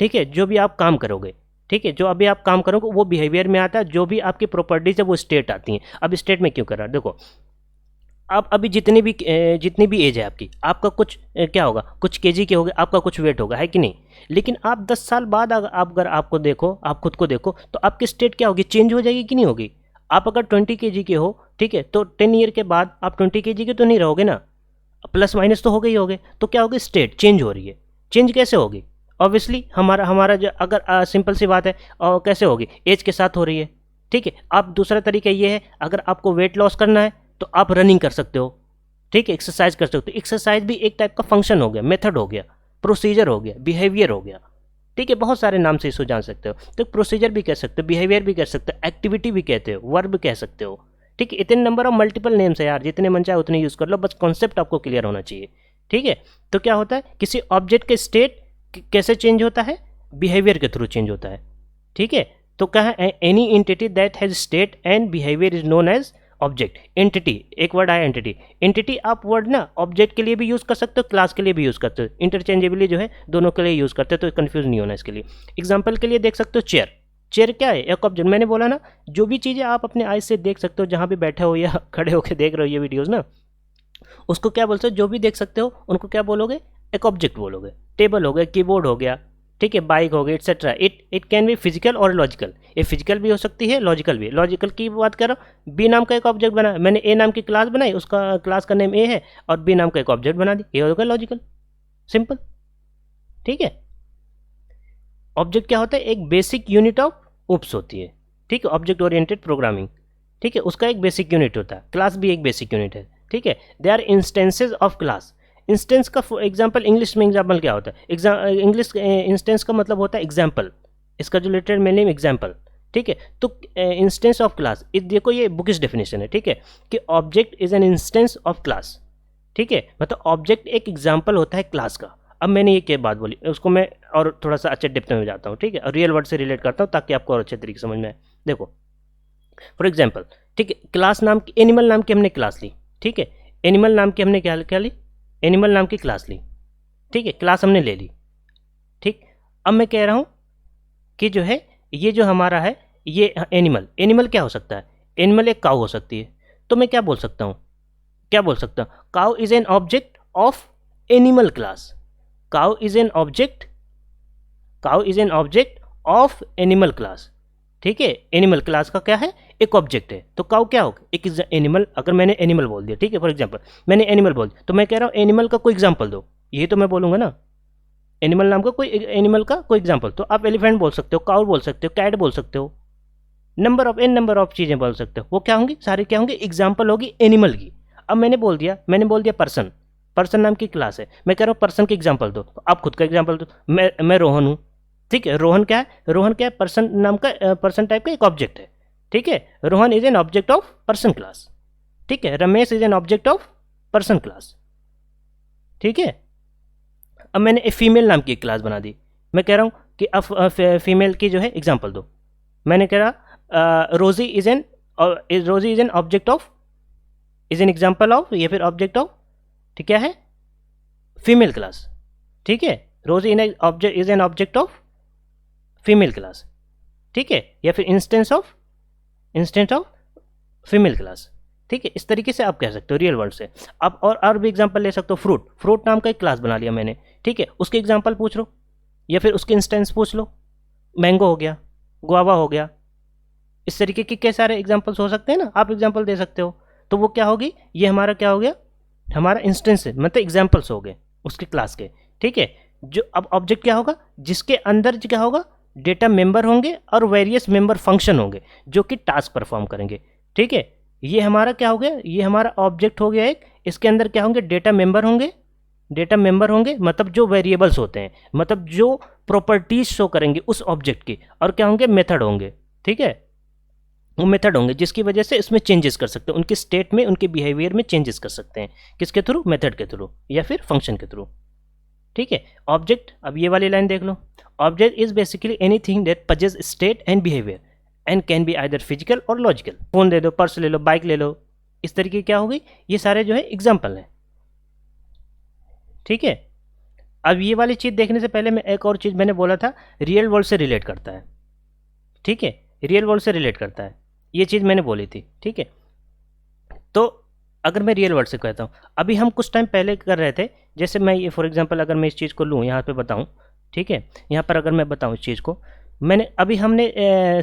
ठीक है, जो भी आप काम करोगे, ठीक है, जो अभी आप काम करोगे वो बिहेवियर में आता है, जो भी आपकी प्रॉपर्टीज है वो स्टेट आती हैं। अब स्टेट में क्यों कर रहा है, देखो आप अभी जितनी भी एज है आपकी, आपका कुछ क्या होगा, कुछ केजी के होगा, आपका कुछ वेट होगा, है कि नहीं। लेकिन आप 10 साल बाद अगर आपको देखो, आप खुद को देखो, तो आपकी स्टेट क्या होगी, चेंज हो जाएगी कि नहीं होगी। आप अगर 20 केजी के हो, ठीक है, तो 10 ईयर के बाद आप 20 केजी के तो नहीं रहोगे ना, प्लस माइनस तो हो गई होगे। तो क्या होगी, स्टेट चेंज हो रही है। चेंज कैसे होगी, ऑब्वियसली हमारा हमारा जो अगर सिंपल सी बात है, कैसे होगी, एज के साथ हो रही है। ठीक है, आप दूसरा तरीका ये है, अगर आपको वेट लॉस करना है तो आप रनिंग कर सकते हो, ठीक है, एक्सरसाइज कर सकते हो। एक्सरसाइज भी एक टाइप का फंक्शन हो गया, मेथड हो गया, प्रोसीजर हो गया, बिहेवियर हो गया। ठीक है, बहुत सारे नाम से इसको जान सकते हो। तो प्रोसीजर भी कह सकते हो, बिहेवियर भी कह सकते हो, एक्टिविटी भी कहते हो, वर्ब कह सकते हो। ठीक है, इतने नंबर ऑफ मल्टीपल नेम्स है यार, जितने मन चाहे उतने यूज़ कर लो, बस कॉन्सेप्ट आपको क्लियर होना चाहिए। ठीक है, तो क्या होता है, किसी ऑब्जेक्ट के स्टेट कैसे चेंज होता है, बिहेवियर के थ्रू चेंज होता है। ठीक है, तो कहा any entity that has state and behaviour is known as object. Entity, एक वर्ड आया एंटिटी। एंटिटी आप वर्ड ना ऑब्जेक्ट के लिए भी यूज़ कर सकते हो, क्लास के लिए भी यूज़ करते हो, इंटरचेंजेबली जो है दोनों के लिए यूज़ करते हो, तो कंफ्यूज नहीं होना इसके लिए। एग्जाम्पल के लिए देख सकते हो चेयर। चेयर क्या है, एक ऑब्जेक्ट। मैंने बोला ना, जो भी चीज़ें आप अपने आइज से देख सकते हो, जहाँ भी बैठे हो या खड़े होकर देख रहे हो ये वीडियोज़ ना, उसको क्या बोलते हो, जो भी देख सकते हो उनको क्या बोलोगे, एक ऑब्जेक्ट बोलोगे। टेबल हो गया, कीबोर्ड हो गया, ठीक है, बाइक हो गई, etcetera. It can be physical और लॉजिकल। ये फिजिकल भी हो सकती है, लॉजिकल भी। लॉजिकल की बात कर रहा हूँ, बी नाम का एक ऑब्जेक्ट बना, मैंने ए नाम की क्लास बनाई, उसका क्लास का नेम ए है, और बी नाम का एक ऑब्जेक्ट बना दी, ये होगा लॉजिकल, सिंपल। ठीक है, ऑब्जेक्ट क्या होता है, एक बेसिक यूनिट ऑफ ओप्स होती है। ठीक है, ऑब्जेक्ट ओरिएंटेड प्रोग्रामिंग। ठीक है, उसका एक बेसिक यूनिट होता है, क्लास भी एक बेसिक यूनिट है। ठीक है, they are instances of class. Instance का एग्जाम्पल, इंग्लिश में एग्जाम्पल क्या होता है, इंग्लिश इंस्टेंस का मतलब होता है एग्जाम्पल, इसका जो लिटरल मीनिंग एग्जाम्पल। ठीक है, तो इंस्टेंस ऑफ क्लास, देखो ये बुकिश डेफिनेशन है। ठीक है, कि object is an instance of class. ठीक है, मतलब ऑब्जेक्ट एक एग्जाम्पल होता है क्लास का। अब मैंने ये क्या बात बोली, उसको मैं और थोड़ा सा अच्छे डिप्थ में जाता हूँ। ठीक है, और रियल वर्ड से रिलेट करता हूँ ताकि आपको और अच्छे तरीके समझ में आए। देखो फॉर एग्जाम्पल, ठीक है, क्लास नाम की, एनिमल नाम की हमने क्लास ली। ठीक है, एनिमल नाम की हमने क्या ली, एनिमल नाम की क्लास ली। ठीक है, क्लास हमने ले ली। ठीक, अब मैं कह रहा हूँ कि जो है ये जो हमारा है ये एनिमल, एनिमल क्या हो सकता है, एनिमल एक काऊ हो सकती है। तो मैं क्या बोल सकता हूँ, क्या बोल सकता हूँ, cow is an object of animal class. Cow is an object, cow is an object of animal class. ठीक है, एनिमल क्लास का क्या है, एक ऑब्जेक्ट है। तो काऊ क्या होगा, एक एनिमल। अगर मैंने एनिमल बोल दिया, ठीक है, फॉर एग्जांपल मैंने एनिमल बोल दिया, तो मैं कह रहा हूँ एनिमल का कोई एग्जांपल दो, यही तो मैं बोलूँगा ना, एनिमल नाम का कोई, एनिमल का कोई एग्जांपल। तो आप एलिफेंट बोल सकते हो, काऊ बोल सकते हो, कैट बोल सकते हो, नंबर ऑफ चीज़ें बोल सकते हो। वो क्या होंगी, सारी क्या होंगी, एग्जाम्पल होगी एनिमल की। अब मैंने बोल दिया पर्सन, पर्सन नाम की क्लास है। मैं कह रहा हूँ पर्सन की एग्जाम्पल दो, तो आप खुद का एग्जाम्पल दो। मैं रोहन हूँ। ठीक है, रोहन क्या है, रोहन क्या है, पर्सन नाम का, पर्सन टाइप का एक ऑब्जेक्ट है। ठीक है, Rohan is an object of person class. ठीक है, Ramesh is an object of person class. ठीक है, अब मैंने एक फीमेल नाम की एक क्लास बना दी। मैं कह रहा हूँ कि अब फीमेल की जो है एग्जाम्पल दो। मैंने कह रहा रोजी is an object of, is an example of, या फिर ऑब्जेक्ट ऑफ, ठीक क्या है, फीमेल क्लास। ठीक है, रोजी is an object of female class. ठीक है, या फिर इंस्टेंस ऑफ फीमेल क्लास। ठीक है, इस तरीके से आप कह सकते हो रियल वर्ड से। आप और भी एग्जांपल ले सकते हो, फ्रूट नाम का एक क्लास बना लिया मैंने। ठीक है, उसके एग्जांपल पूछ लो या फिर उसके इंस्टेंस पूछ लो। मैंगो हो गया, गुआवा हो गया, इस तरीके के कई सारे एग्जांपल्स हो सकते हैं ना, आप एग्जांपल दे सकते हो। तो वो क्या होगी, ये हमारा क्या हो गया, हमारा इंस्टेंस है, मतलब एग्जांपल्स हो गए उसके क्लास के। ठीक है, जो अब ऑब्जेक्ट क्या होगा, जिसके अंदर क्या होगा, डेटा मेंबर होंगे और वेरियस मेंबर फंक्शन होंगे जो कि टास्क परफॉर्म करेंगे। ठीक है, ये हमारा क्या हो गया, ये हमारा ऑब्जेक्ट हो गया एक। इसके अंदर क्या होंगे, डेटा मेंबर होंगे, मतलब जो वेरिएबल्स होते हैं, मतलब जो प्रॉपर्टीज शो करेंगे उस ऑब्जेक्ट की। और क्या होंगे, मेथड होंगे। ठीक है, वो मेथड होंगे जिसकी वजह से इसमें चेंजेस कर सकते हैं, उनके स्टेट में, उनके बिहेवियर में चेंजेस कर सकते हैं। किसके थ्रू, मेथड के थ्रू या फिर फंक्शन के थ्रू। ठीक है, ऑब्जेक्ट, अब ये वाली लाइन देख लो, object is basically anything that possesses state and behaviour and can be either physical और लॉजिकल। फोन दे दो, पर्स ले लो, बाइक ले लो, इस तरीके क्या होगी, ये सारे जो है एग्जाम्पल हैं। ठीक है, अब ये वाली चीज़ देखने से पहले मैं एक और चीज़ मैंने बोला था, रियल वर्ल्ड से रिलेट करता है। ठीक है, रियल वर्ल्ड से रिलेट करता है, ये चीज़ मैंने बोली थी। ठीक है, तो अगर मैं रियल वर्ल्ड से कहता हूँ, अभी हम कुछ टाइम पहले कर रहे थे, जैसे मैं ये फॉर एग्जांपल अगर मैं इस चीज़ को लूँ यहाँ पे बताऊँ, ठीक है, यहाँ पर अगर मैं बताऊँ इस चीज़ को, मैंने अभी हमने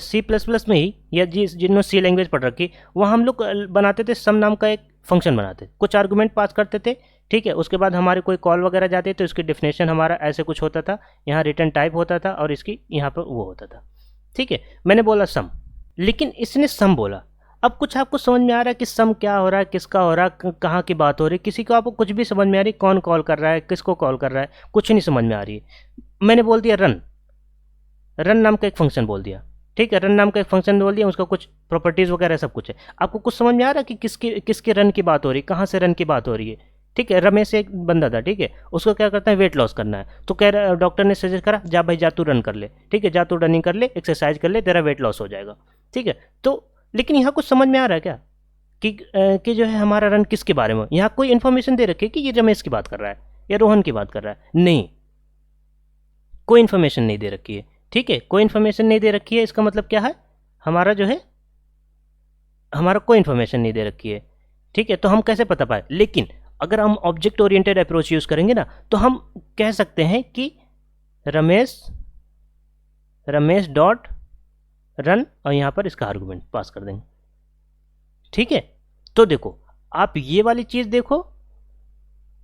सी प्लस प्लस में ही या जिन्होंने सी लैंग्वेज पढ़ रखी, वहाँ हम लोग बनाते थे सम नाम का एक फंक्शन बनाते, कुछ आर्गूमेंट पास करते थे। ठीक है, उसके बाद हमारे कोई कॉल वगैरह जाती तो इसकी डेफिनेशन हमारा ऐसे कुछ होता था, यहाँ रिटर्न टाइप होता था और इसकी यहाँ पर वो होता था। ठीक है, मैंने बोला सम, लेकिन इसने सम बोला। अब कुछ आपको समझ में आ रहा है कि सम क्या हो रहा है, किसका हो रहा है, कहाँ की बात हो रही है, किसी को आपको कुछ भी समझ में आ रही है, कौन कॉल कर रहा है, किसको कॉल कर रहा है, कुछ नहीं समझ में आ रही है। मैंने बोल दिया रन, रन नाम का एक फंक्शन बोल दिया। ठीक है, रन नाम का एक फंक्शन बोल दिया, उसका कुछ प्रॉपर्टीज़ वगैरह सब कुछ है। आपको कुछ समझ में आ रहा है कि किसके रन की बात हो रही है, कहाँ से रन की बात हो रही है। ठीक है, रमेश एक बंदा था, ठीक है, उसको क्या करता है, वेट लॉस करना है, तो कह रहा, डॉक्टर ने सजेस्ट करा, जा भाई जा तू रन कर ले। ठीक है, जा तू रनिंग कर ले, एक्सरसाइज कर ले, तेरा वेट लॉस हो जाएगा। ठीक है, तो लेकिन यहाँ कुछ समझ में आ रहा है क्या कि जो है हमारा रन किसके बारे में, यहाँ कोई इन्फॉर्मेशन दे रखी है कि ये रमेश की बात कर रहा है या रोहन की बात कर रहा है, नहीं, कोई इन्फॉर्मेशन नहीं दे रखी है। ठीक है, कोई इन्फॉर्मेशन नहीं दे रखी है, इसका मतलब क्या है, हमारा जो है हमारा कोई इन्फॉर्मेशन नहीं दे रखी है। ठीक है, तो हम कैसे पता पाए, लेकिन अगर हम ऑब्जेक्ट ओरिएंटेड अप्रोच यूज़ करेंगे ना, तो हम कह सकते हैं कि रमेश डॉट रन, और यहाँ पर इसका आर्गुमेंट पास कर देंगे। ठीक है, तो देखो आप ये वाली चीज़ देखो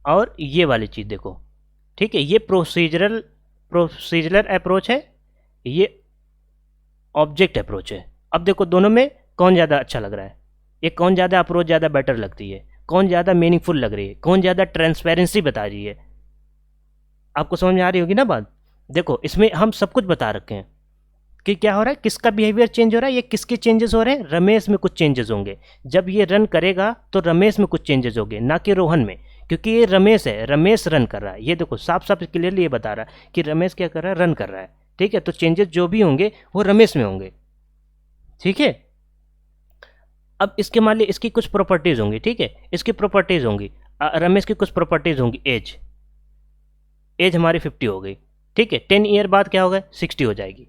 और ये वाली चीज़ देखो। ठीक है, ये प्रोसीजरल अप्रोच है, ये ऑब्जेक्ट अप्रोच है। अब देखो दोनों में कौन ज़्यादा अच्छा लग रहा है, ये कौन ज़्यादा अप्रोच ज़्यादा बेटर लगती है, कौन ज़्यादा मीनिंगफुल लग रही है, कौन ज़्यादा ट्रांसपेरेंसी बता रही है। आपको समझ में आ रही होगी ना बात। देखो इसमें हम सब कुछ बता रखे हैं कि क्या हो रहा है, किसका बिहेवियर चेंज हो रहा है, ये किसके चेंजेस हो रहे हैं, रमेश में कुछ चेंजेस होंगे। जब ये रन करेगा तो रमेश में कुछ चेंजेस होंगे, ना कि रोहन में, क्योंकि ये रमेश है, रमेश रन कर रहा है। ये देखो साफ साफ क्लियरली ये बता रहा है कि रमेश क्या कर रहा है, रन कर रहा है। ठीक है, तो चेंजेस जो भी होंगे वो रमेश में होंगे। ठीक है, अब इसके मान ली इसकी कुछ प्रॉपर्टीज होंगी। ठीक है, इसकी प्रॉपर्टीज होंगी, रमेश की कुछ प्रॉपर्टीज होंगी, एज हमारी 50 हो गई। ठीक है, 10 ईयर बाद क्या होगा, 60 हो जाएगी।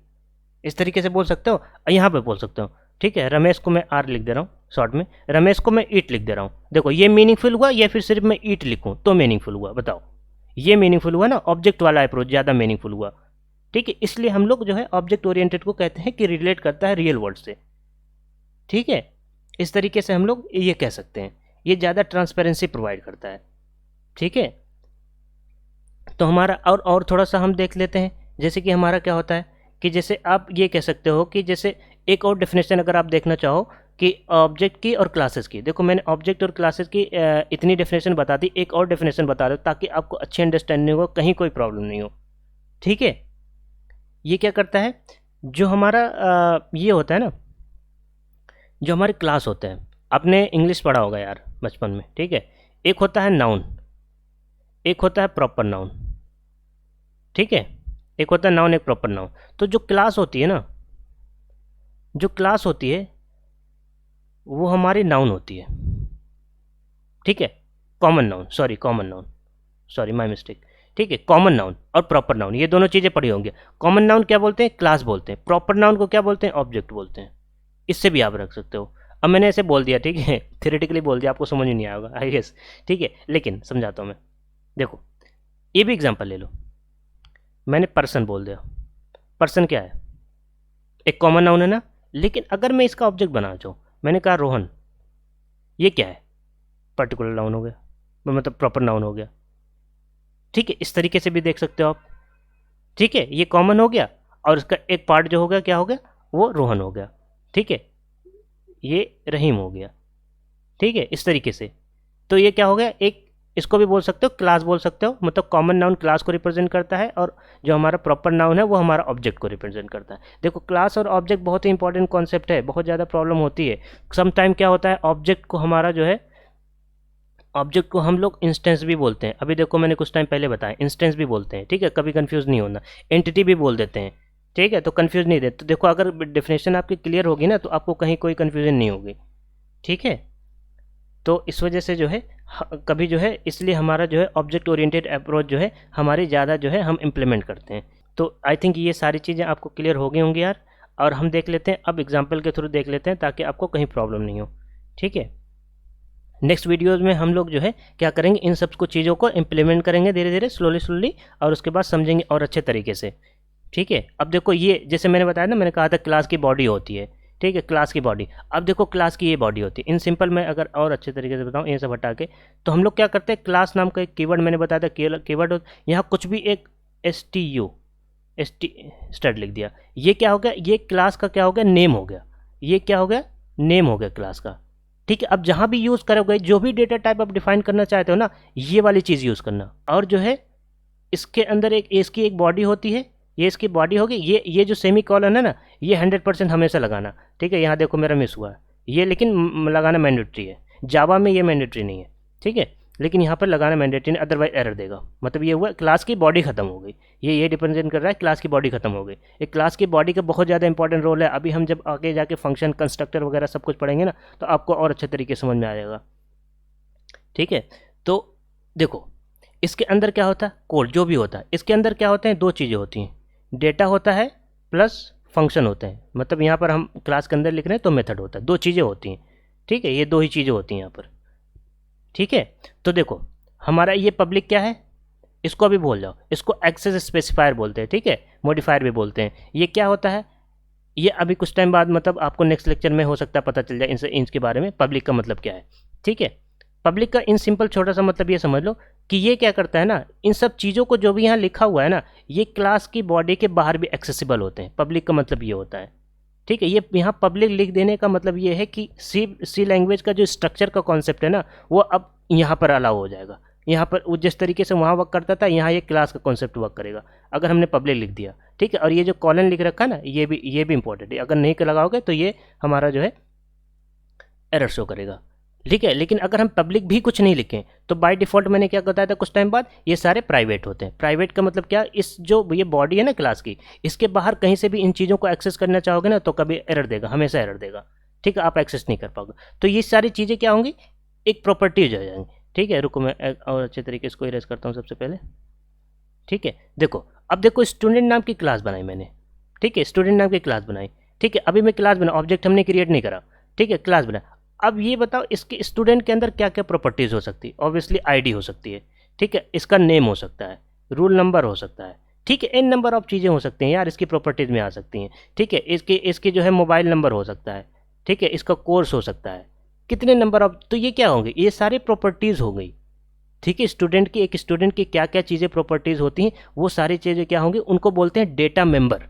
इस तरीके से बोल सकते हो, यहाँ पे बोल सकते हो। ठीक है, रमेश को मैं आर लिख दे रहा हूँ शॉर्ट में, रमेश को मैं ईट लिख दे रहा हूँ। देखो ये मीनिंगफुल हुआ या फिर सिर्फ मैं ईट लिखूँ तो मीनिंगफुल हुआ, बताओ। ये मीनिंगफुल हुआ ना, ऑब्जेक्ट वाला अप्रोच ज़्यादा मीनिंगफुल हुआ। ठीक है, इसलिए हम लोग जो है ऑब्जेक्ट ओरिएंटेड को कहते हैं कि रिलेट करता है रियल वर्ल्ड से। ठीक है, इस तरीके से हम लोग ये कह सकते हैं, ये ज़्यादा ट्रांसपेरेंसी प्रोवाइड करता है। ठीक है, तो हमारा और थोड़ा सा हम देख लेते हैं, जैसे कि हमारा क्या होता है कि जैसे आप ये कह सकते हो कि जैसे एक और डेफिनेशन अगर आप देखना चाहो कि ऑब्जेक्ट की और क्लासेस की, देखो मैंने ऑब्जेक्ट और क्लासेस की इतनी डेफिनेशन बता दी, एक और डेफिनेशन बता दो ताकि आपको अच्छी अंडरस्टैंडिंग हो, कहीं कोई प्रॉब्लम नहीं हो। ठीक है, ये क्या करता है, जो हमारा ये होता है ना, जो हमारे क्लास होते हैं, आपने इंग्लिश पढ़ा होगा यार बचपन में। ठीक है, एक होता है नाउन, एक होता है प्रॉपर नाउन। ठीक है, एक होता है नाउन, एक प्रॉपर नाउन। तो जो क्लास होती है ना, जो क्लास होती है वो हमारी नाउन होती है। ठीक है, common noun, sorry my mistake. ठीक है, कॉमन नाउन और प्रॉपर नाउन, ये दोनों चीज़ें पढ़ी होंगी। कॉमन नाउन क्या बोलते हैं, क्लास बोलते हैं। प्रॉपर नाउन को क्या बोलते हैं, ऑब्जेक्ट बोलते हैं। इससे भी आप रख सकते हो। अब मैंने ऐसे बोल दिया, ठीक है, थ्योरेटिकली बोल दिया, आपको समझ में नहीं आएगा आई गेस। ठीक है, लेकिन समझाता हूँ मैं। देखो ये भी एग्जांपल ले लो, मैंने पर्सन बोल दिया। पर्सन क्या है, एक कॉमन नाउन है ना, लेकिन अगर मैं इसका ऑब्जेक्ट बनाना चाहूँ, मैंने कहा रोहन, ये क्या है, पर्टिकुलर नाउन हो गया, मतलब प्रॉपर नाउन हो गया। ठीक है, इस तरीके से भी देख सकते हो आप। ठीक है, ये कॉमन हो गया और इसका एक पार्ट जो हो गया क्या हो गया, वो रोहन हो गया। ठीक है, ये रहीम हो गया। ठीक है, इस तरीके से। तो ये क्या हो गया, एक इसको भी बोल सकते हो क्लास बोल सकते हो, मतलब कॉमन नाउन क्लास को रिप्रेजेंट करता है और जो हमारा प्रॉपर नाउन है वो हमारा ऑब्जेक्ट को रिप्रेजेंट करता है। देखो क्लास और ऑब्जेक्ट बहुत ही इंपॉर्टेंट कॉन्सेप्ट है, बहुत ज़्यादा प्रॉब्लम होती है। सम टाइम क्या होता है, ऑब्जेक्ट को हमारा जो है, ऑब्जेक्ट को हम लोग इंस्टेंस भी बोलते हैं। अभी देखो मैंने कुछ टाइम पहले बताया, इंस्टेंस भी बोलते हैं। ठीक है, कभी कंफ्यूज नहीं होना। एंटिटी भी बोल देते हैं। ठीक है, तो कंफ्यूज नहीं देते। तो देखो अगर डेफिनेशन आपकी क्लियर होगी ना, तो आपको कहीं कोई कन्फ्यूजन नहीं होगी। ठीक है, तो इस वजह से जो है कभी जो है, इसलिए हमारा जो है ऑब्जेक्ट ओरिएंटेड अप्रोच जो है हमारी ज़्यादा जो है हम इम्प्लीमेंट करते हैं। तो आई थिंक ये सारी चीज़ें आपको क्लियर हो गई होंगी यार। और हम देख लेते हैं, अब एग्जाम्पल के थ्रू देख लेते हैं ताकि आपको कहीं प्रॉब्लम नहीं हो। ठीक है, नेक्स्ट वीडियोज़ में हम लोग जो है क्या करेंगे, इन सब को चीज़ों को इम्प्लीमेंट करेंगे धीरे धीरे, स्लोली, और उसके बाद समझेंगे और अच्छे तरीके से। ठीक है, अब देखो ये जैसे मैंने बताया ना, मैंने कहा था क्लास की बॉडी होती है। ठीक है, क्लास की बॉडी। अब देखो क्लास की ये बॉडी होती है। इन सिंपल में अगर और अच्छे तरीके से बताऊँ, ये सब हटा के, तो हम लोग क्या करते हैं, क्लास नाम का एक कीवर्ड मैंने बताया था, कीवर्ड यहाँ कुछ भी एक स्टड लिख दिया, ये क्या हो गया, ये क्लास का क्या हो गया, नेम हो गया। ये क्या हो गया, नेम हो गया क्लास का। ठीक है, अब जहाँ भी यूज़ करोगे, जो भी डेटा टाइप आप डिफाइन करना चाहते हो ना, ये वाली चीज़ यूज़ करना। और जो है इसके अंदर इसकी एक बॉडी होती है, ये इसकी बॉडी होगी। ये जो सेमी कॉलन है ना, ये 100% हमेशा लगाना। ठीक है, यहाँ देखो मेरा मिस हुआ है ये, लेकिन लगाना मैंडेटरी है। जावा में ये मैंडेटरी नहीं है। ठीक है, लेकिन यहाँ पर लगाना मैंडेटरी नहीं, अदरवाइज एरर देगा। मतलब ये हुआ क्लास की बॉडी खत्म हो गई, ये डिपेंडेंट कर रहा है, क्लास की बॉडी खत्म हो गई। एक क्लास की बॉडी का बहुत ज़्यादा इंपॉर्टेंट रोल है। अभी हम जब आगे जाके फंक्शन, कंस्ट्रक्टर वगैरह सब कुछ पढ़ेंगे ना, तो आपको और अच्छे तरीके से समझ में आ जाएगा। ठीक है, तो देखो इसके अंदर क्या होता है, कोड जो भी होता है, इसके अंदर क्या होते हैं, दो चीज़ें होती हैं, डेटा होता है प्लस फंक्शन होते हैं। मतलब यहाँ पर हम क्लास के अंदर लिख रहे हैं तो मेथड होता है, दो चीज़ें होती हैं। ठीक है, ये दो ही चीज़ें होती हैं यहाँ पर। ठीक है, तो देखो हमारा ये पब्लिक क्या है, इसको अभी भूल जाओ, इसको एक्सेस स्पेसिफायर बोलते हैं। ठीक है, मॉडिफायर भी बोलते हैं। ये क्या होता है, ये अभी कुछ टाइम बाद, मतलब आपको नेक्स्ट लेक्चर में हो सकता है पता चल जाए इनके बारे में, पब्लिक का मतलब क्या है। ठीक है, पब्लिक का इन सिंपल छोटा सा मतलब ये समझ लो कि ये क्या करता है ना, इन सब चीज़ों को जो भी यहाँ लिखा हुआ है ना, ये क्लास की बॉडी के बाहर भी एक्सेसिबल होते हैं। पब्लिक का मतलब ये होता है। ठीक है, ये यहाँ पब्लिक लिख देने का मतलब ये है कि सी लैंग्वेज का जो स्ट्रक्चर का कॉन्सेप्ट है ना, वो अब यहाँ पर अलाउ हो जाएगा। यहाँ पर वो जिस तरीके से वहाँ वर्क करता था, यहाँ ये क्लास का कॉन्सेप्ट वर्क करेगा अगर हमने पब्लिक लिख दिया। ठीक है, और ये जो कॉलन लिख रखा है ना, ये भी इंपॉर्टेंट है। अगर नहीं लगाओगे तो ये हमारा जो है एरर शो करेगा। ठीक है, लेकिन अगर हम पब्लिक भी कुछ नहीं लिखें तो बाय डिफ़ॉल्ट मैंने क्या बताया था कुछ टाइम बाद, ये सारे प्राइवेट होते हैं। प्राइवेट का मतलब क्या, इस जो ये बॉडी है ना क्लास की, इसके बाहर कहीं से भी इन चीज़ों को एक्सेस करना चाहोगे ना, तो कभी एरर देगा, हमेशा एरर देगा। ठीक है, आप एक्सेस नहीं कर पाओगे। तो ये सारी चीज़ें क्या होंगी, एक प्रॉपर्टीज हो जाएंगी। ठीक है, रुको मैं और अच्छे तरीके से इसको इरेज करता हूँ सबसे पहले। ठीक है, देखो अब देखो स्टूडेंट नाम की क्लास बनाई मैंने। ठीक है, स्टूडेंट नाम की क्लास बनाई। ठीक है, अभी मैं क्लास बना, ऑब्जेक्ट हमने क्रिएट नहीं करा। ठीक है, क्लास बना। अब ये बताओ इसके स्टूडेंट के अंदर क्या क्या प्रॉपर्टीज़ हो सकती है। ऑब्वियसली आईडी हो सकती है। ठीक है, इसका नेम हो सकता है, रोल नंबर हो सकता है। ठीक है, एन नंबर ऑफ चीज़ें हो सकती हैं यार, इसकी प्रॉपर्टीज़ में आ सकती हैं। ठीक है, इसके जो है मोबाइल नंबर हो सकता है। ठीक है, इसका कोर्स हो सकता है, कितने नंबर ऑफ, तो ये क्या होंगे, ये सारे प्रॉपर्टीज़ हो गई। ठीक है, स्टूडेंट की, एक स्टूडेंट की क्या क्या चीज़ें प्रॉपर्टीज़ होती हैं, वो सारी चीज़ें क्या होंगी, उनको बोलते हैं डेटा मेंबर।